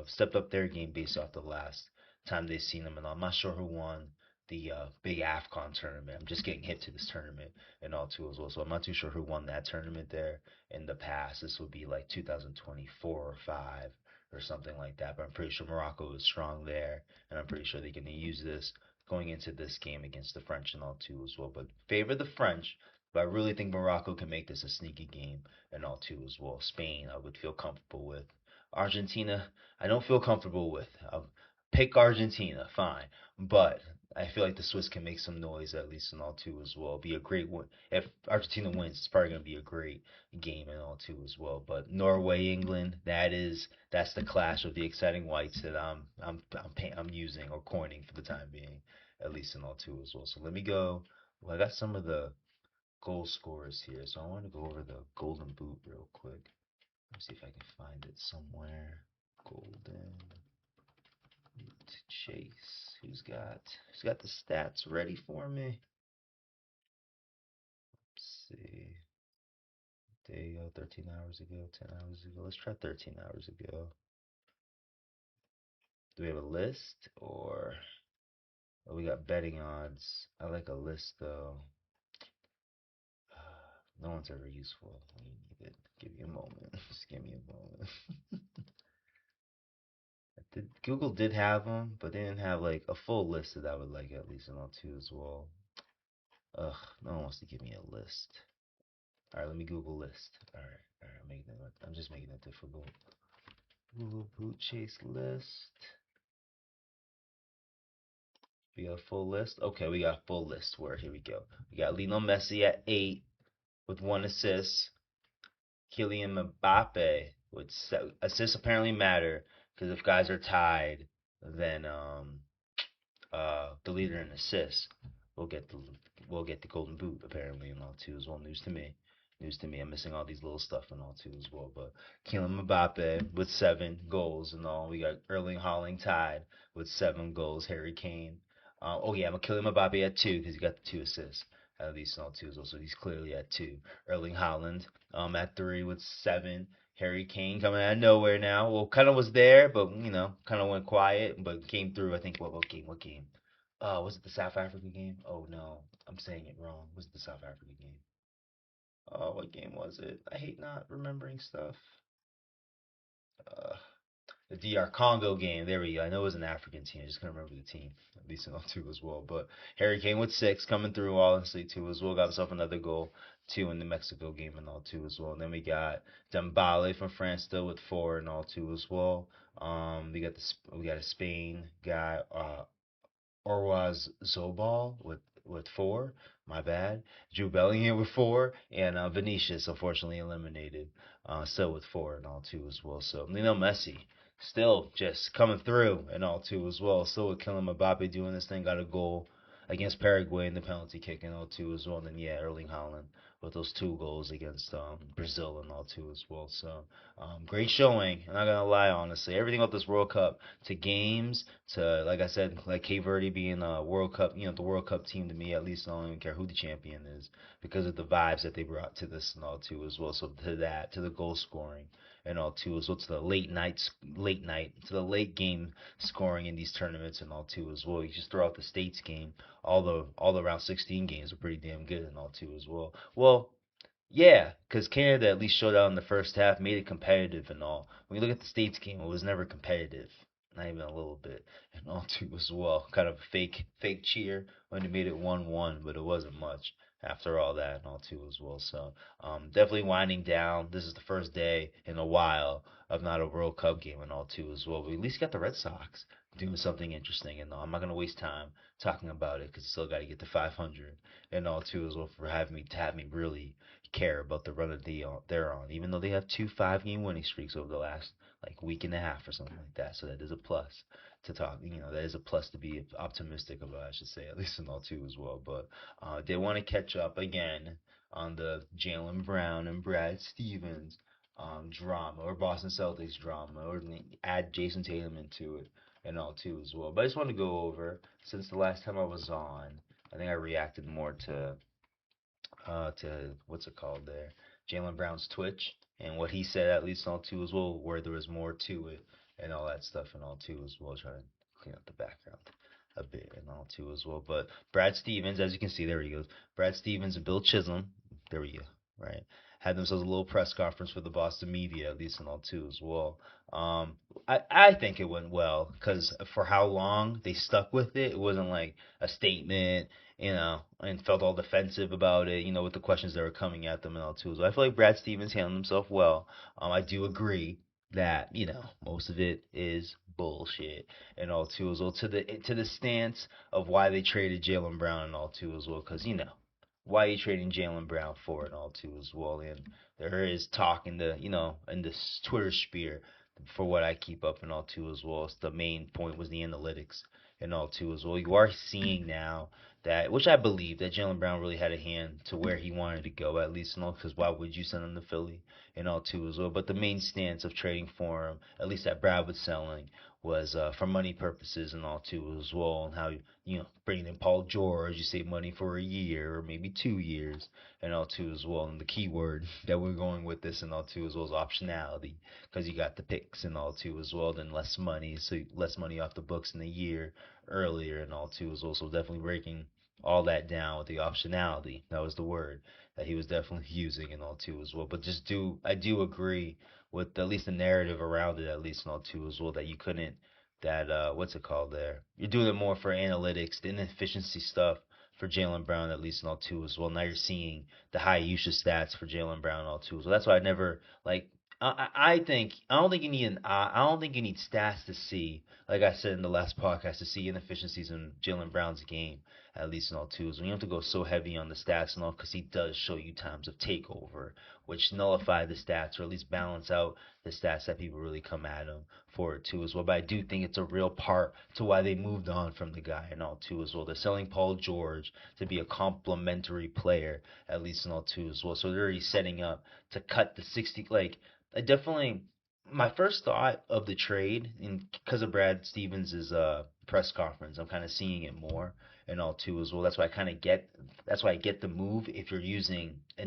S1: stepped up their game based off the last time they've seen them. And I'm not sure who won the big AFCON tournament. I'm just getting hip to this tournament and all too as well. So I'm not too sure who won that tournament there in the past. This would be like 2024 or 5 or something like that. But I'm pretty sure Morocco is strong there, and I'm pretty sure they can use this going into this game against the French and all too as well. But favor the French, but I really think Morocco can make this a sneaky game and all too as well. Spain, I would feel comfortable with. Argentina, I don't feel comfortable with. I'll pick Argentina, fine, but I feel like the Swiss can make some noise at least and all too as well. Be a great win. If Argentina wins, it's probably gonna be a great game and all too as well. But Norway, England, that's the clash of the exciting whites that I'm using or coining for the time being, at least and all too as well. So let me go. Well, I got some of the goal scorers here, so I want to go over the Golden Boot real quick. Let me see if I can find it somewhere. Golden Boot Chase. Who's got the stats ready for me? Let's see. There you go, 13 hours ago, 10 hours ago. Let's try 13 hours ago. Do we have a list or we got betting odds? I like a list though. No one's ever useful when you need it. Give me a moment. Just give me a moment. Google did have them, but they didn't have like a full list that I would like at least and all too as well. Ugh, no one wants to give me a list. All right, let me Google list. All right, I'm just making it difficult. Google boot chase list. We got a full list. Okay, we got a full list. Where here we go. We got Lionel Messi at 8 with 1 assist. Kylian Mbappe with assists apparently matter because if guys are tied, then the leader in assists will get the golden boot apparently and all too as well. News to me. News to me. I'm missing all these little stuff and all too as well. But Kylian Mbappe with 7 goals and all. We got Erling Haaland tied with 7 goals. Harry Kane. Oh yeah, I'm gonna kill Mbappe at 2 because he got the 2 assists. At least all two as well. So he's clearly at 2. Erling Haaland at 3 with 7. Harry Kane coming out of nowhere now. Well, kind of was there, but kind of went quiet, but came through. I think what game? What game? Was it the South Africa game? Oh no, I'm saying it wrong. Was it the South Africa game? Oh, what game was it? I hate not remembering stuff. Uh, the DR Congo game. There we go. I know it was an African team. I just couldn't remember the team. At least enough two as well. But Harry Kane with 6 coming through, honestly, too as well. Got himself another goal, 2 in the Mexico game and all too as well. And then we got Dembele from France still with 4 and all too as well. We got a Spain guy, Orwaz Zobal with 4. My bad. Drew Bellingham with 4, and Vinicius unfortunately eliminated, still with 4 and all too as well. So Lionel Messi still just coming through and all too as well. Still with Kylian Mbappe doing this thing. Got a goal against Paraguay in the penalty kick and all too as well. And then yeah, Erling Haaland with those 2 goals against Brazil and all too as well. So great showing. I'm not gonna lie, honestly, everything about this World Cup to games to like I said, like Cape Verde being a World Cup, the World Cup team to me at least. I don't even care who the champion is because of the vibes that they brought to this and all too as well. So to that, to the goal scoring and all too as well, to the to the late game scoring in these tournaments and all too as well. You just throw out the States game, all the round 16 games are pretty damn good and all too as well. Well, yeah, because Canada at least showed out in the first half, made it competitive and all. When you look at the States game, it was never competitive. not even a little bit, and all too as well. Kind of fake cheer when they made it 1-1, but it wasn't much after all that and all too as well. So definitely winding down. This is the first day in a while of not a World Cup game and all too as well. We at least got the Red Sox doing something interesting, and I'm not gonna waste time talking about it because still got to get to 500 and all too as well for having me to have me really care about the run of they're on, even though they have two 5-game winning streaks over the last like week and a half or something like that. So that is a plus to talk. That is a plus to be optimistic about, I should say, at least in all two as well. But they want to catch up again on the Jaylen Brown and Brad Stevens drama or Boston Celtics drama or add Jason Tatum into it and all too as well. But I just want to go over since the last time I was on. I think I reacted more to what's it called there, Jaylen Brown's Twitch and what he said at least all too as well, where there was more to it and all that stuff and all too as well. Trying to clean up the background a bit and all too as well. But Brad Stevens, as you can see, there he goes. Brad Stevens and Bill Chisholm, there we go, right? Had themselves a little press conference for the Boston media, at least and all too as well. I think it went well because for how long they stuck with it, it wasn't like a statement and felt all defensive about it, with the questions that were coming at them and all too. So I feel like Brad Stevens handled himself well. I do agree that most of it is bullshit and all too as well to the stance of why they traded Jaylen Brown and all too as well, because why are you trading Jaylen Brown for and all too as well, and there is talk in this Twitter sphere for what I keep up and all too as well. The main point was the analytics and all too as well. You are seeing now that, which I believe, that Jaylen Brown really had a hand to where he wanted to go, at least, because why would you send him to Philly and all too as well. But the main stance of trading for him, at least that Brad was selling, was for money purposes and all too as well, and how bringing in Paul George, you save money for a year or maybe 2 years and all too as well. And the key word that we're going with this and all too as well is optionality, because you got the picks and all too as well, then less money, so less money off the books in a year earlier and all too as well. So definitely breaking all that down with the optionality. That was the word that he was definitely using and all too as well. But I do agree with at least the narrative around it, at least and all too as well, that you couldn't that what's it called there? You're doing it more for analytics, the inefficiency stuff for Jaylen Brown, at least and all too as well. Now you're seeing the high usage stats for Jaylen Brown and all too. So that's why I never like I don't think you need I don't think you need stats to see, like I said in the last podcast, to see inefficiencies in Jaylen Brown's game, at least in all twos. When you have to go so heavy on the stats and all, because he does show you times of takeover, which nullify the stats or at least balance out the stats that people really come at him for it too as well. But I do think it's a real part to why they moved on from the guy and all too as well. They're selling Paul George to be a complementary player, at least in all too as well. So they're already setting up to cut the 60, like I definitely, my first thought of the trade, and because of Brad Stevens' press conference, I'm kind of seeing it more and all too as well. That's why I get the move if you're using how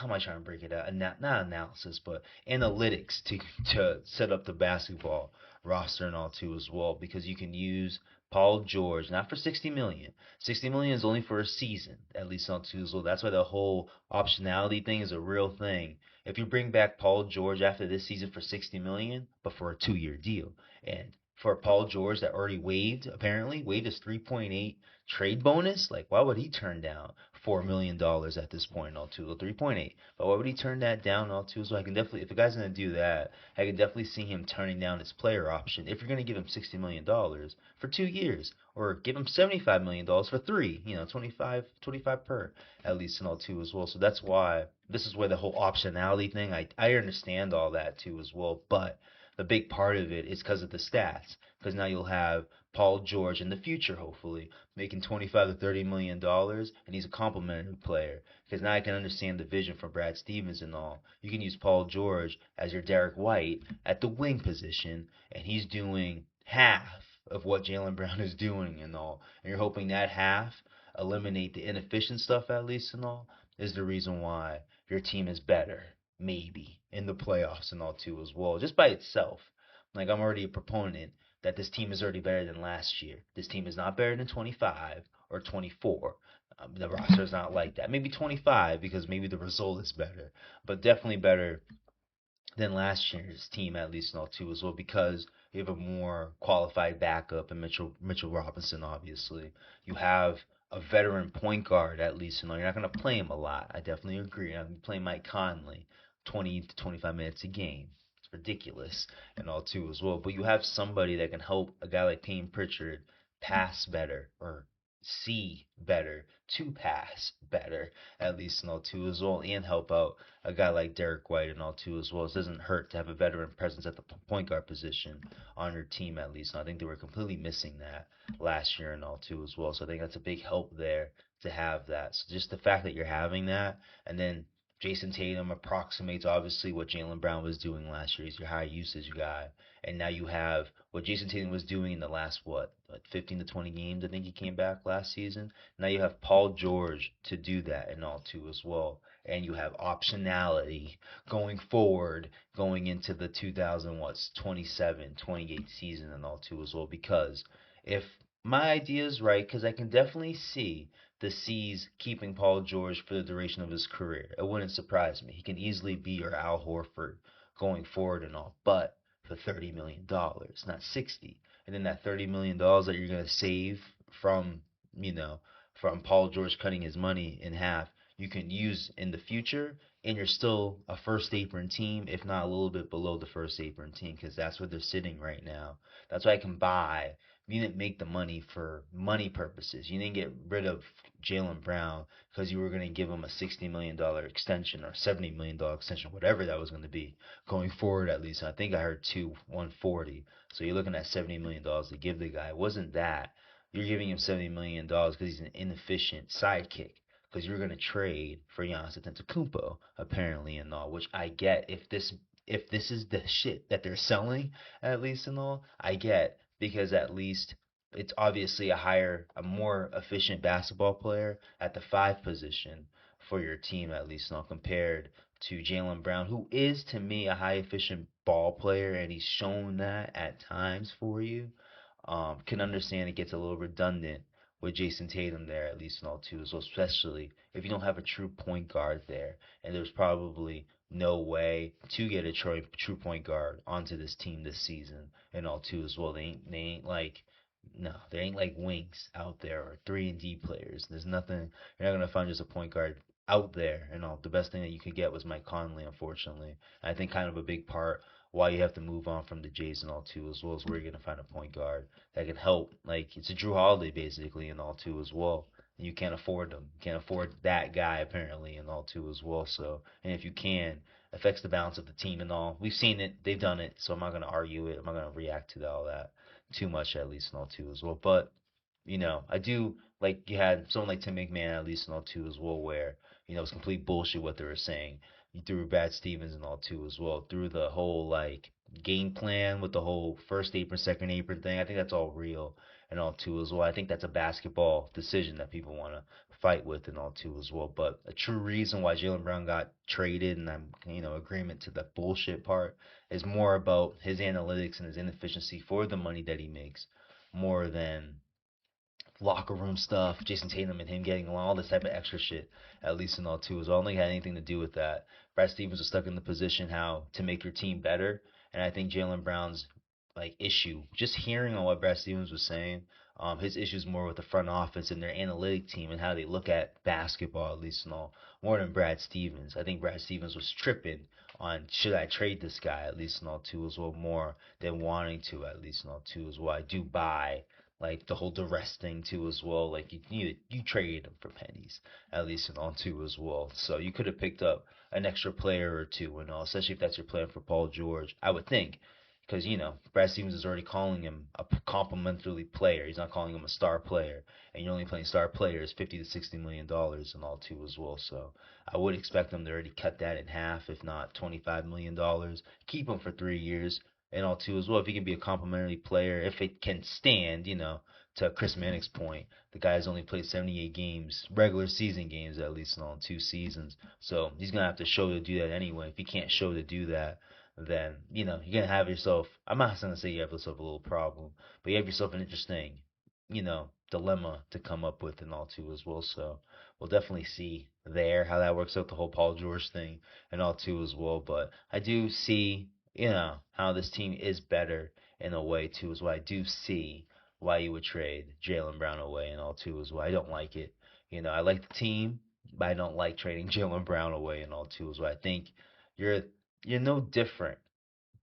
S1: am I trying to break it out? Not analysis, but analytics to set up the basketball roster and all too as well, because you can use Paul George not for 60 million. 60 million is only for a season, at least on two as well. That's why the whole optionality thing is a real thing. If you bring back Paul George after this season for 60 million, but for a 2-year deal, and for Paul George that already apparently waived his 3.8 trade bonus, like why would he turn down $4 million at this point all two, or 3.8? But why would he turn that down all two? So I can definitely, if a guy's gonna do that, I can definitely see him turning down his player option if you're gonna give him $60 million for 2 years, or give him $75 million for three, 25 per, at least in all two as well. So that's why this is where the whole optionality thing, I understand all that too as well, but the big part of it is because of the stats. Because now you'll have Paul George in the future, hopefully, making 25 to $30 million, and he's a complimentary player. Because now I can understand the vision from Brad Stevens and all. You can use Paul George as your Derek White at the wing position, and he's doing half of what Jaylen Brown is doing and all. And you're hoping that half eliminate the inefficient stuff, at least and all, is the reason why your team is better, maybe, in the playoffs and all too as well. Just by itself. Like, I'm already a proponent that this team is already better than last year. This team is not better than 25 or 24. The roster is not like that. Maybe 25 because maybe the result is better, but definitely better than last year's team, at least and all too as well, because you have a more qualified backup in Mitchell Robinson. Obviously, you have a veteran point guard at least. You're not going to play him a lot. I definitely agree. I'm playing Mike Conley 20 to 25 minutes a game. It's ridiculous and all too as well. But you have somebody that can help a guy like Payne Pritchard pass better or see better to pass better at least and all too as well, and help out a guy like Derek White and all too as well. It doesn't hurt to have a veteran presence at the point guard position on your team at least. And I think they were completely missing that last year and all too as well. So I think that's a big help there to have that. So just the fact that you're having that, and then Jason Tatum approximates obviously what Jaylen Brown was doing last year. He's your high usage guy, and now you have what Jason Tatum was doing in the last 15 to 20 games. I think he came back last season. Now you have Paul George to do that and all too as well, and you have optionality going forward, going into the 27, 28 season and all too as well. Because if my idea is right, because I can definitely see the C's keeping Paul George for the duration of his career. It wouldn't surprise me. He can easily be your Al Horford going forward and all, but for $30 million, not 60. And then that $30 million that you're gonna save from, you know, from Paul George cutting his money in half, you can use in the future, and you're still a first apron team, if not a little bit below the first apron team, because that's where they're sitting right now. That's why I can buy. You didn't make the money for money purposes. You didn't get rid of Jaylen Brown because you were going to give him a $60 million extension or $70 million extension, whatever that was going to be going forward at least. And I think I heard 140. So you're looking at $70 million to give the guy. It wasn't that. You're giving him $70 million because he's an inefficient sidekick. Because you're going to trade for Giannis Antetokounmpo apparently and all, which I get. If this is the shit that they're selling at least and all, I get, because at least it's obviously a more efficient basketball player at the five position for your team at least and all, compared to Jaylen Brown, who is to me a high efficient ball player, and he's shown that at times for you. Can understand it gets a little redundant with Jason Tatum there at least and all too, so especially if you don't have a true point guard there, and there's probably no way to get a true point guard onto this team this season and all too as well. They ain't like, no, there ain't like wings out there or 3-and-D players. There's nothing. You're not gonna find just a point guard out there and all. The best thing that you could get was Mike Conley, unfortunately. And I think kind of a big part why you have to move on from the Jays and all too, as well as where you're gonna find a point guard that can help. Like it's a Drew Holiday basically and all too as well. And you can't afford them. You can't afford that guy apparently and all too as well. So, and if you can, affects the balance of the team and all. We've seen it. They've done it. So I'm not gonna argue it. I'm not gonna react to all that too much at least and all too as well. But I do like you had someone like Tim McMahon at least and all too as well, where it's complete bullshit what they were saying. You threw Brad Stevens and all too as well, through the whole like game plan with the whole first apron, second apron thing. I think that's all real and all too as well. I think that's a basketball decision that people want to fight with and all too as well. But a true reason why Jaylen Brown got traded, and I'm agreement to the bullshit part, is more about his analytics and his inefficiency for the money that he makes, more than locker room stuff, Jason Tatum and him getting along, all this type of extra shit, at least and all too, as well. I don't think it had anything to do with that. Brad Stevens was stuck in the position how to make your team better, and I think Jaylen Brown's like issue, just hearing on what Brad Stevens was saying, his issues more with the front office and their analytic team and how they look at basketball, at least and all, more than Brad Stevens. I think Brad Stevens was tripping on should I trade this guy, at least and all too, as well, more than wanting to, at least and all too, as well. I do buy like the whole duress thing too as well. Like you traded him for pennies, at least and all too as well. So you could have picked up an extra player or two and all, especially if that's your plan for Paul George. I would think, because Brad Stevens is already calling him a complimentary player. He's not calling him a star player, and you're only playing star players $50 to $60 million and all too as well. So I would expect them to already cut that in half, if not $25 million. Keep him for 3 years and all too as well. If he can be a complimentary player, if it can stand, to Chris Manning's point, the guy's only played 78 games, regular season games at least, in all 2 seasons. So he's gonna have to show to do that anyway. If he can't show to do that, then you're gonna have yourself. I'm not gonna say you have yourself a little problem, but you have yourself an interesting, dilemma to come up with and all too as well. So, we'll definitely see there how that works out, the whole Paul George thing and all too as well. But I do see, how this team is better in a way too as well. I do see why you would trade Jaylen Brown away and all too as well. I don't like it. I like the team, but I don't like trading Jaylen Brown away and all too as well. I think you're you're no different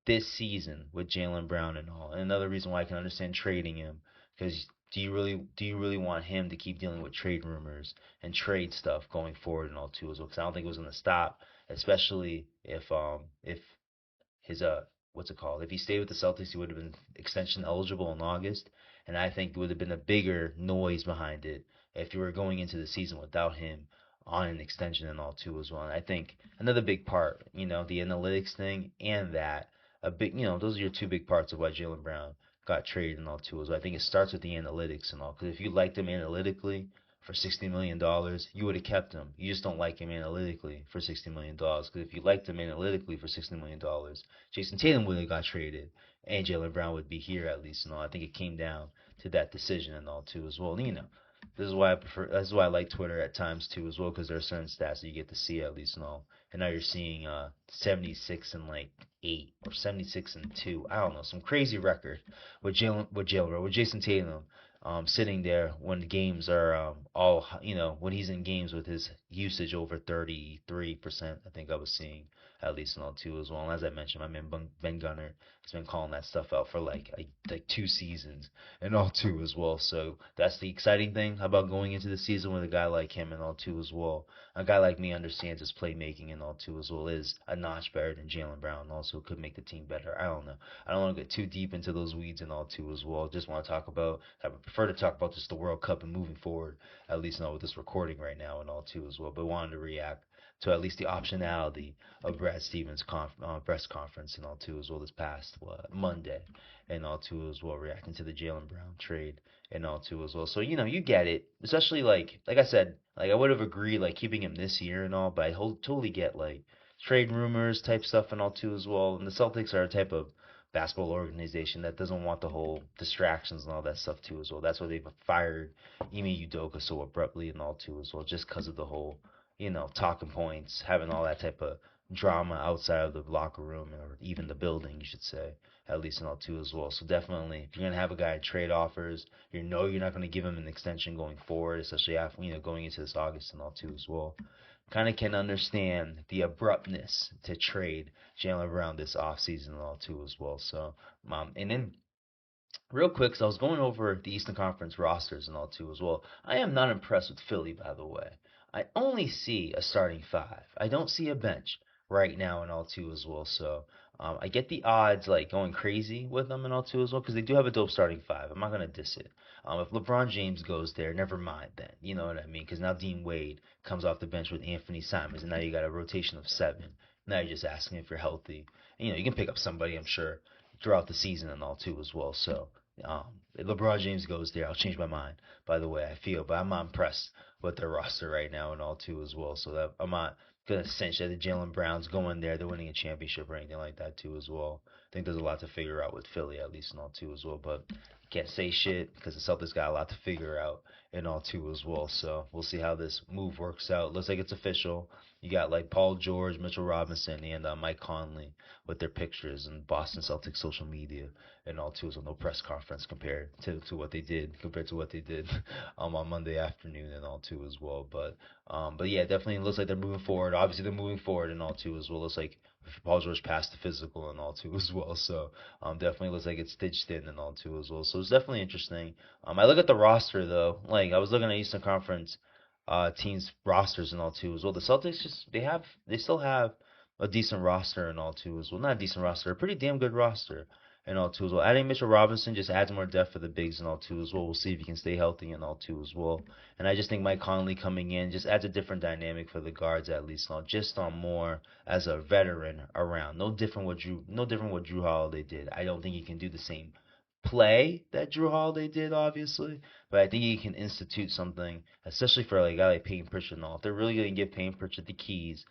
S1: this season with Jaylen Brown and all. And another reason why I can understand trading him, because do you really want him to keep dealing with trade rumors and trade stuff going forward and all too as well? Because I don't think it was going to stop, especially if his what's it called? If he stayed with the Celtics, he would have been extension eligible in August, and I think it would have been a bigger noise behind it if you were going into the season without him on an extension and all too as well. And I think another big part, the analytics thing and that a big, those are your two big parts of why Jaylen Brown got traded and all too as well. I think it starts with the analytics and all, because if you liked him analytically for $60 million, you would have kept him. You just don't like him analytically for $60 million. Because if you liked him analytically for $60 million, Jason Tatum would have got traded, and Jaylen Brown would be here at least. And all, I think it came down to that decision and all too as well. And, this is why I prefer. This is why I like Twitter at times too as well, because there are certain stats that you get to see at least and all. And now you're seeing 76 and like 8 or 76 and 2. I don't know, some crazy record with Jason Tatum sitting there when the games are when he's in games with his usage over 33%. I think I was seeing at least and all too as well. And as I mentioned, my man Ben Gunner has been calling that stuff out for like 2 seasons and all too as well. So that's the exciting thing about going into the season with a guy like him and all too as well. A guy like me understands his playmaking and all too as well, is a notch better than Jaylen Brown, and also could make the team better. I don't know. I don't want to get too deep into those weeds and all too as well. Just want to talk about. I would prefer to talk about just the World Cup and moving forward. At least not with this recording right now and all too as well. But wanted to react to at least the optionality of Brad Stevens' press conference and all too as well this past Monday and all too as well, reacting to the Jaylen Brown trade and all too as well. So you get it, especially like I said, like I would have agreed like keeping him this year and all, but I totally get like trade rumors type stuff and all too as well. And the Celtics are a type of basketball organization that doesn't want the whole distractions and all that stuff too as well. That's why they've fired Ime Udoka so abruptly and all too as well, just because of the whole talking points, having all that type of drama outside of the locker room or even the building, you should say, at least in all too as well. So definitely, if you're gonna have a guy trade offers, you're not gonna give him an extension going forward, especially after going into this August and all too as well. Kind of can understand the abruptness to trade Jaylen Brown this offseason and all too as well. So, and then real quick, so I was going over the Eastern Conference rosters and all too as well. I am not impressed with Philly, by the way. I only see a starting five. I don't see a bench right now and all too as well. So I get the odds like going crazy with them and all too as well, because they do have a dope starting five. I'm not gonna diss it. If LeBron James goes there, never mind then. You know what I mean? Because now Dean Wade comes off the bench with Anthony Simons, and now you got a rotation of 7. Now you're just asking if you're healthy. And, you can pick up somebody, I'm sure, throughout the season and all too as well. So if LeBron James goes there, I'll change my mind. By the way, I feel, but I'm not impressed with their roster right now and all too as well. So that I'm not gonna cinch that the Jaylen Brown's going there, they're winning a championship or anything like that too as well. I think there's a lot to figure out with Philly at least and all too as well. But can't say shit because the Celtics got a lot to figure out and all too as well. So we'll see how this move works out. Looks like it's official. You got like Paul George, Mitchell Robinson, and Mike Conley with their pictures and Boston Celtics social media and all too. So no press conference compared to what they did on Monday afternoon and all too as well. But yeah, definitely looks like they're moving forward. Obviously they're moving forward and all too as well. Looks like Paul George passed the physical and all too as well. So definitely looks like it's stitched in and all too as well. So it's definitely interesting. I look at the roster though. Like I was looking at Eastern Conference teams rosters and all too as well. The Celtics they still have a decent roster and all too as well. Not a decent roster, a pretty damn good roster and all too as well. Adding Mitchell Robinson just adds more depth for the bigs and all too as well. We'll see if he can stay healthy and all too as well. And I just think Mike Conley coming in just adds a different dynamic for the guards at least, not just on more as a veteran around. No different what Drew Holiday did. I don't think he can do the same play that Drew Holiday did, obviously, but I think he can institute something, especially for like a guy like Payton Pritchard and all. If they're really gonna give Payton Pritchard the keys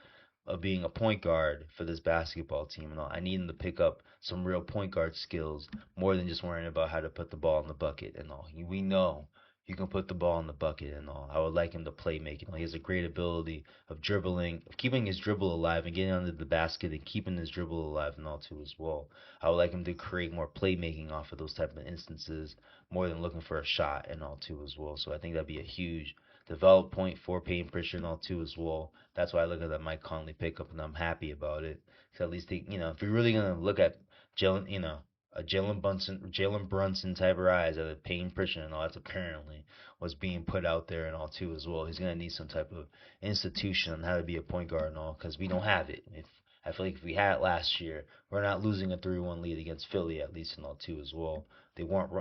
S1: of being a point guard for this basketball team and all, I need him to pick up some real point guard skills more than just worrying about how to put the ball in the bucket and all. We know you can put the ball in the bucket and all. I would like him to play make. He has a great ability of dribbling, of keeping his dribble alive and getting under the basket and keeping his dribble alive and all too as well. I would like him to create more playmaking off of those type of instances more than looking for a shot and all too as well. So I think that'd be a huge develop point for Peyton Pritchard and all too as well. That's why I look at that Mike Conley pickup and I'm happy about it. So at least they, if you're really gonna look at Jalen, a Jalen Brunson type of rise out of Payne Pritchard and all that's apparently was being put out there and all too as well. He's gonna need some type of institution on how to be a point guard and all because we don't have it. If I feel like if we had it last year, we're not losing a 3-1 lead against Philly at least and all too as well. They weren't,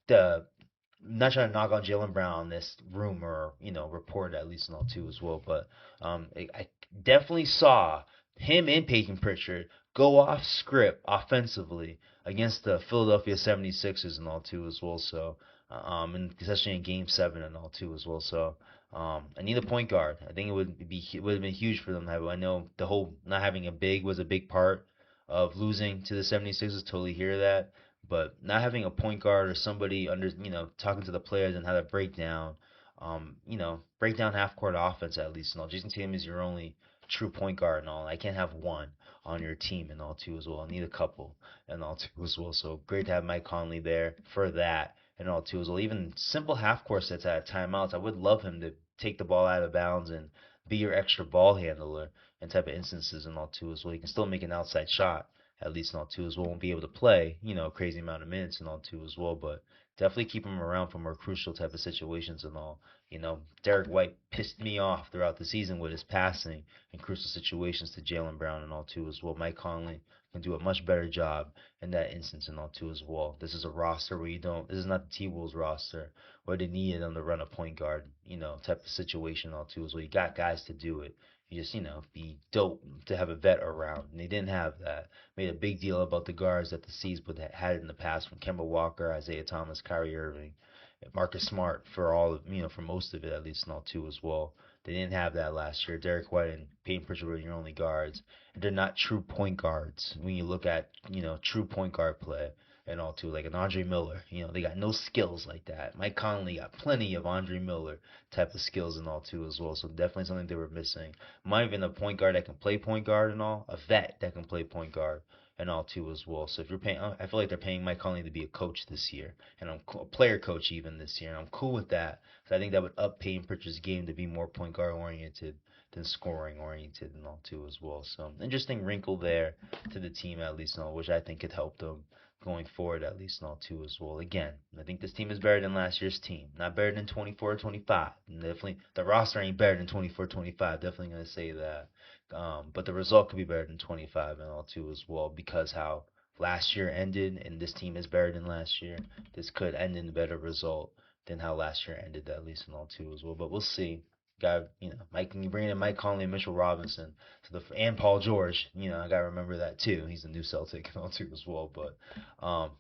S1: the not trying to knock on Jaylen Brown this rumor, report at least and all too as well, but I definitely saw him and Peyton Pritchard go off script offensively against the Philadelphia 76ers and all too as well. So, and especially in Game 7 and all too as well. So, I need a point guard. I think it would have been huge for them to have. I know the whole not having a big was a big part of losing to the 76ers. Totally hear that. But not having a point guard or somebody under, talking to the players and how to break down half court offense at least. And all. Jason Tatum is your only true point guard and all. I can't have one on your team and all too as well. I need a couple and all too as well. So great to have Mike Conley there for that and all too as well. Even simple half court sets at timeouts. I would love him to take the ball out of bounds and be your extra ball handler and type of instances and all too as well. He can still make an outside shot at least and all too as well. Won't be able to play, a crazy amount of minutes and all too as well, but definitely keep him around for more crucial type of situations and all. Derek White pissed me off throughout the season with his passing in crucial situations to Jaylen Brown and all too as well. Mike Conley can do a much better job in that instance and all too as well. This is a roster where this is not the T-Wolves roster where they needed them to run a point guard, type of situation and all too as well. You got guys to do it. You just, be dope to have a vet around. And they didn't have that. Made a big deal about the guards that the C's had in the past from Kemba Walker, Isaiah Thomas, Kyrie Irving, Marcus Smart for for most of it at least and all too as well. They didn't have that last year. Derek White and Peyton Pritchard were your only guards. And they're not true point guards when you look at, true point guard play and all too. Like an Andre Miller, they got no skills like that. Mike Conley got plenty of Andre Miller type of skills and all too as well. So definitely something they were missing. Might even a point guard that can play point guard and all, a vet that can play point guard and all too as well. So if you're paying, I feel like they're paying Mike Conley to be a coach this year, and I'm a player coach even this year, and I'm cool with that. So I think that would up Payton Pritchard's game to be more point guard oriented than scoring oriented and all too as well. So interesting wrinkle there to the team at least and all, which I think could help them going forward at least and all too as well. Again, I think this team is better than last year's team. Not better than 24-25. And definitely the roster ain't better than 24-25. Definitely gonna say that. But the result could be better than 25 and all too as well because how last year ended and this team is better than last year. This could end in a better result than how last year ended at least and all too as well. But we'll see. Got Mike. You bring in Mike Conley and Mitchell Robinson, and Paul George. I gotta remember that too. He's a new Celtic and all too as well. But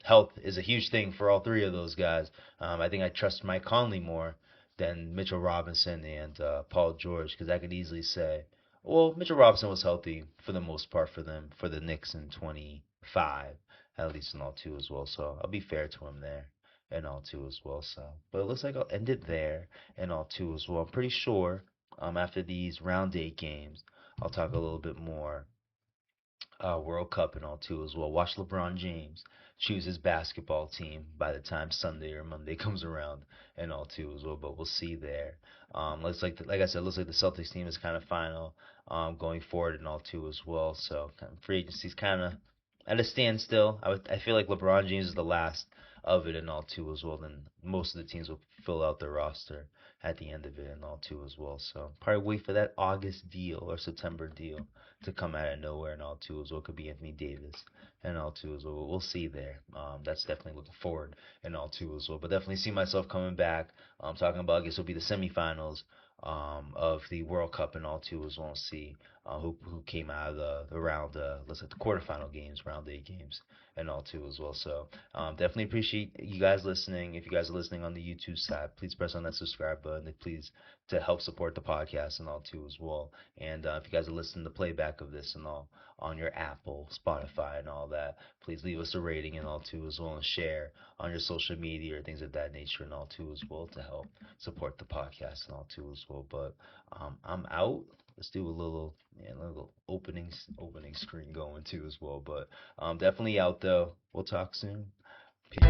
S1: health is a huge thing for all three of those guys. I think I trust Mike Conley more than Mitchell Robinson and Paul George because I could easily say, well, Mitchell Robinson was healthy for the most part for them for the Knicks in 25 at least and all too as well. So I'll be fair to him there and all too as well. So, but it looks like I'll end it there and all too as well. I'm pretty sure after these round 8 games, I'll talk a little bit more World Cup and all too as well. Watch LeBron James choose his basketball team by the time Sunday or Monday comes around and all too as well. But we'll see there. Looks like like I said, looks like the Celtics team is kind of final going forward and all too as well. So free agency's kind of at a standstill. I feel like LeBron James is the last of it and all too as well. Then most of the teams will fill out their roster at the end of it and all too as well. So probably wait for that August deal or September deal to come out of nowhere and all too as well. Could be Anthony Davis and all too as well. We'll see there. That's definitely looking forward and all too as well. But definitely see myself coming back. Talking about I guess it'll be the semifinals of the World Cup and all too as well. See who came out of the round, let's say the quarterfinal games, round 8 games, and all too as well. So definitely appreciate you guys listening. If you guys are listening on the YouTube side, please press on that subscribe button. Please to help support the podcast and all too as well. And if you guys are listening to playback of this and all on your Apple, Spotify, and all that, please leave us a rating and all too as well, and share on your social media or things of that nature and all too as well to help support the podcast and all too as well. But I'm out. Let's do a little opening screen going too as well. But definitely out though. We'll talk soon. Peace.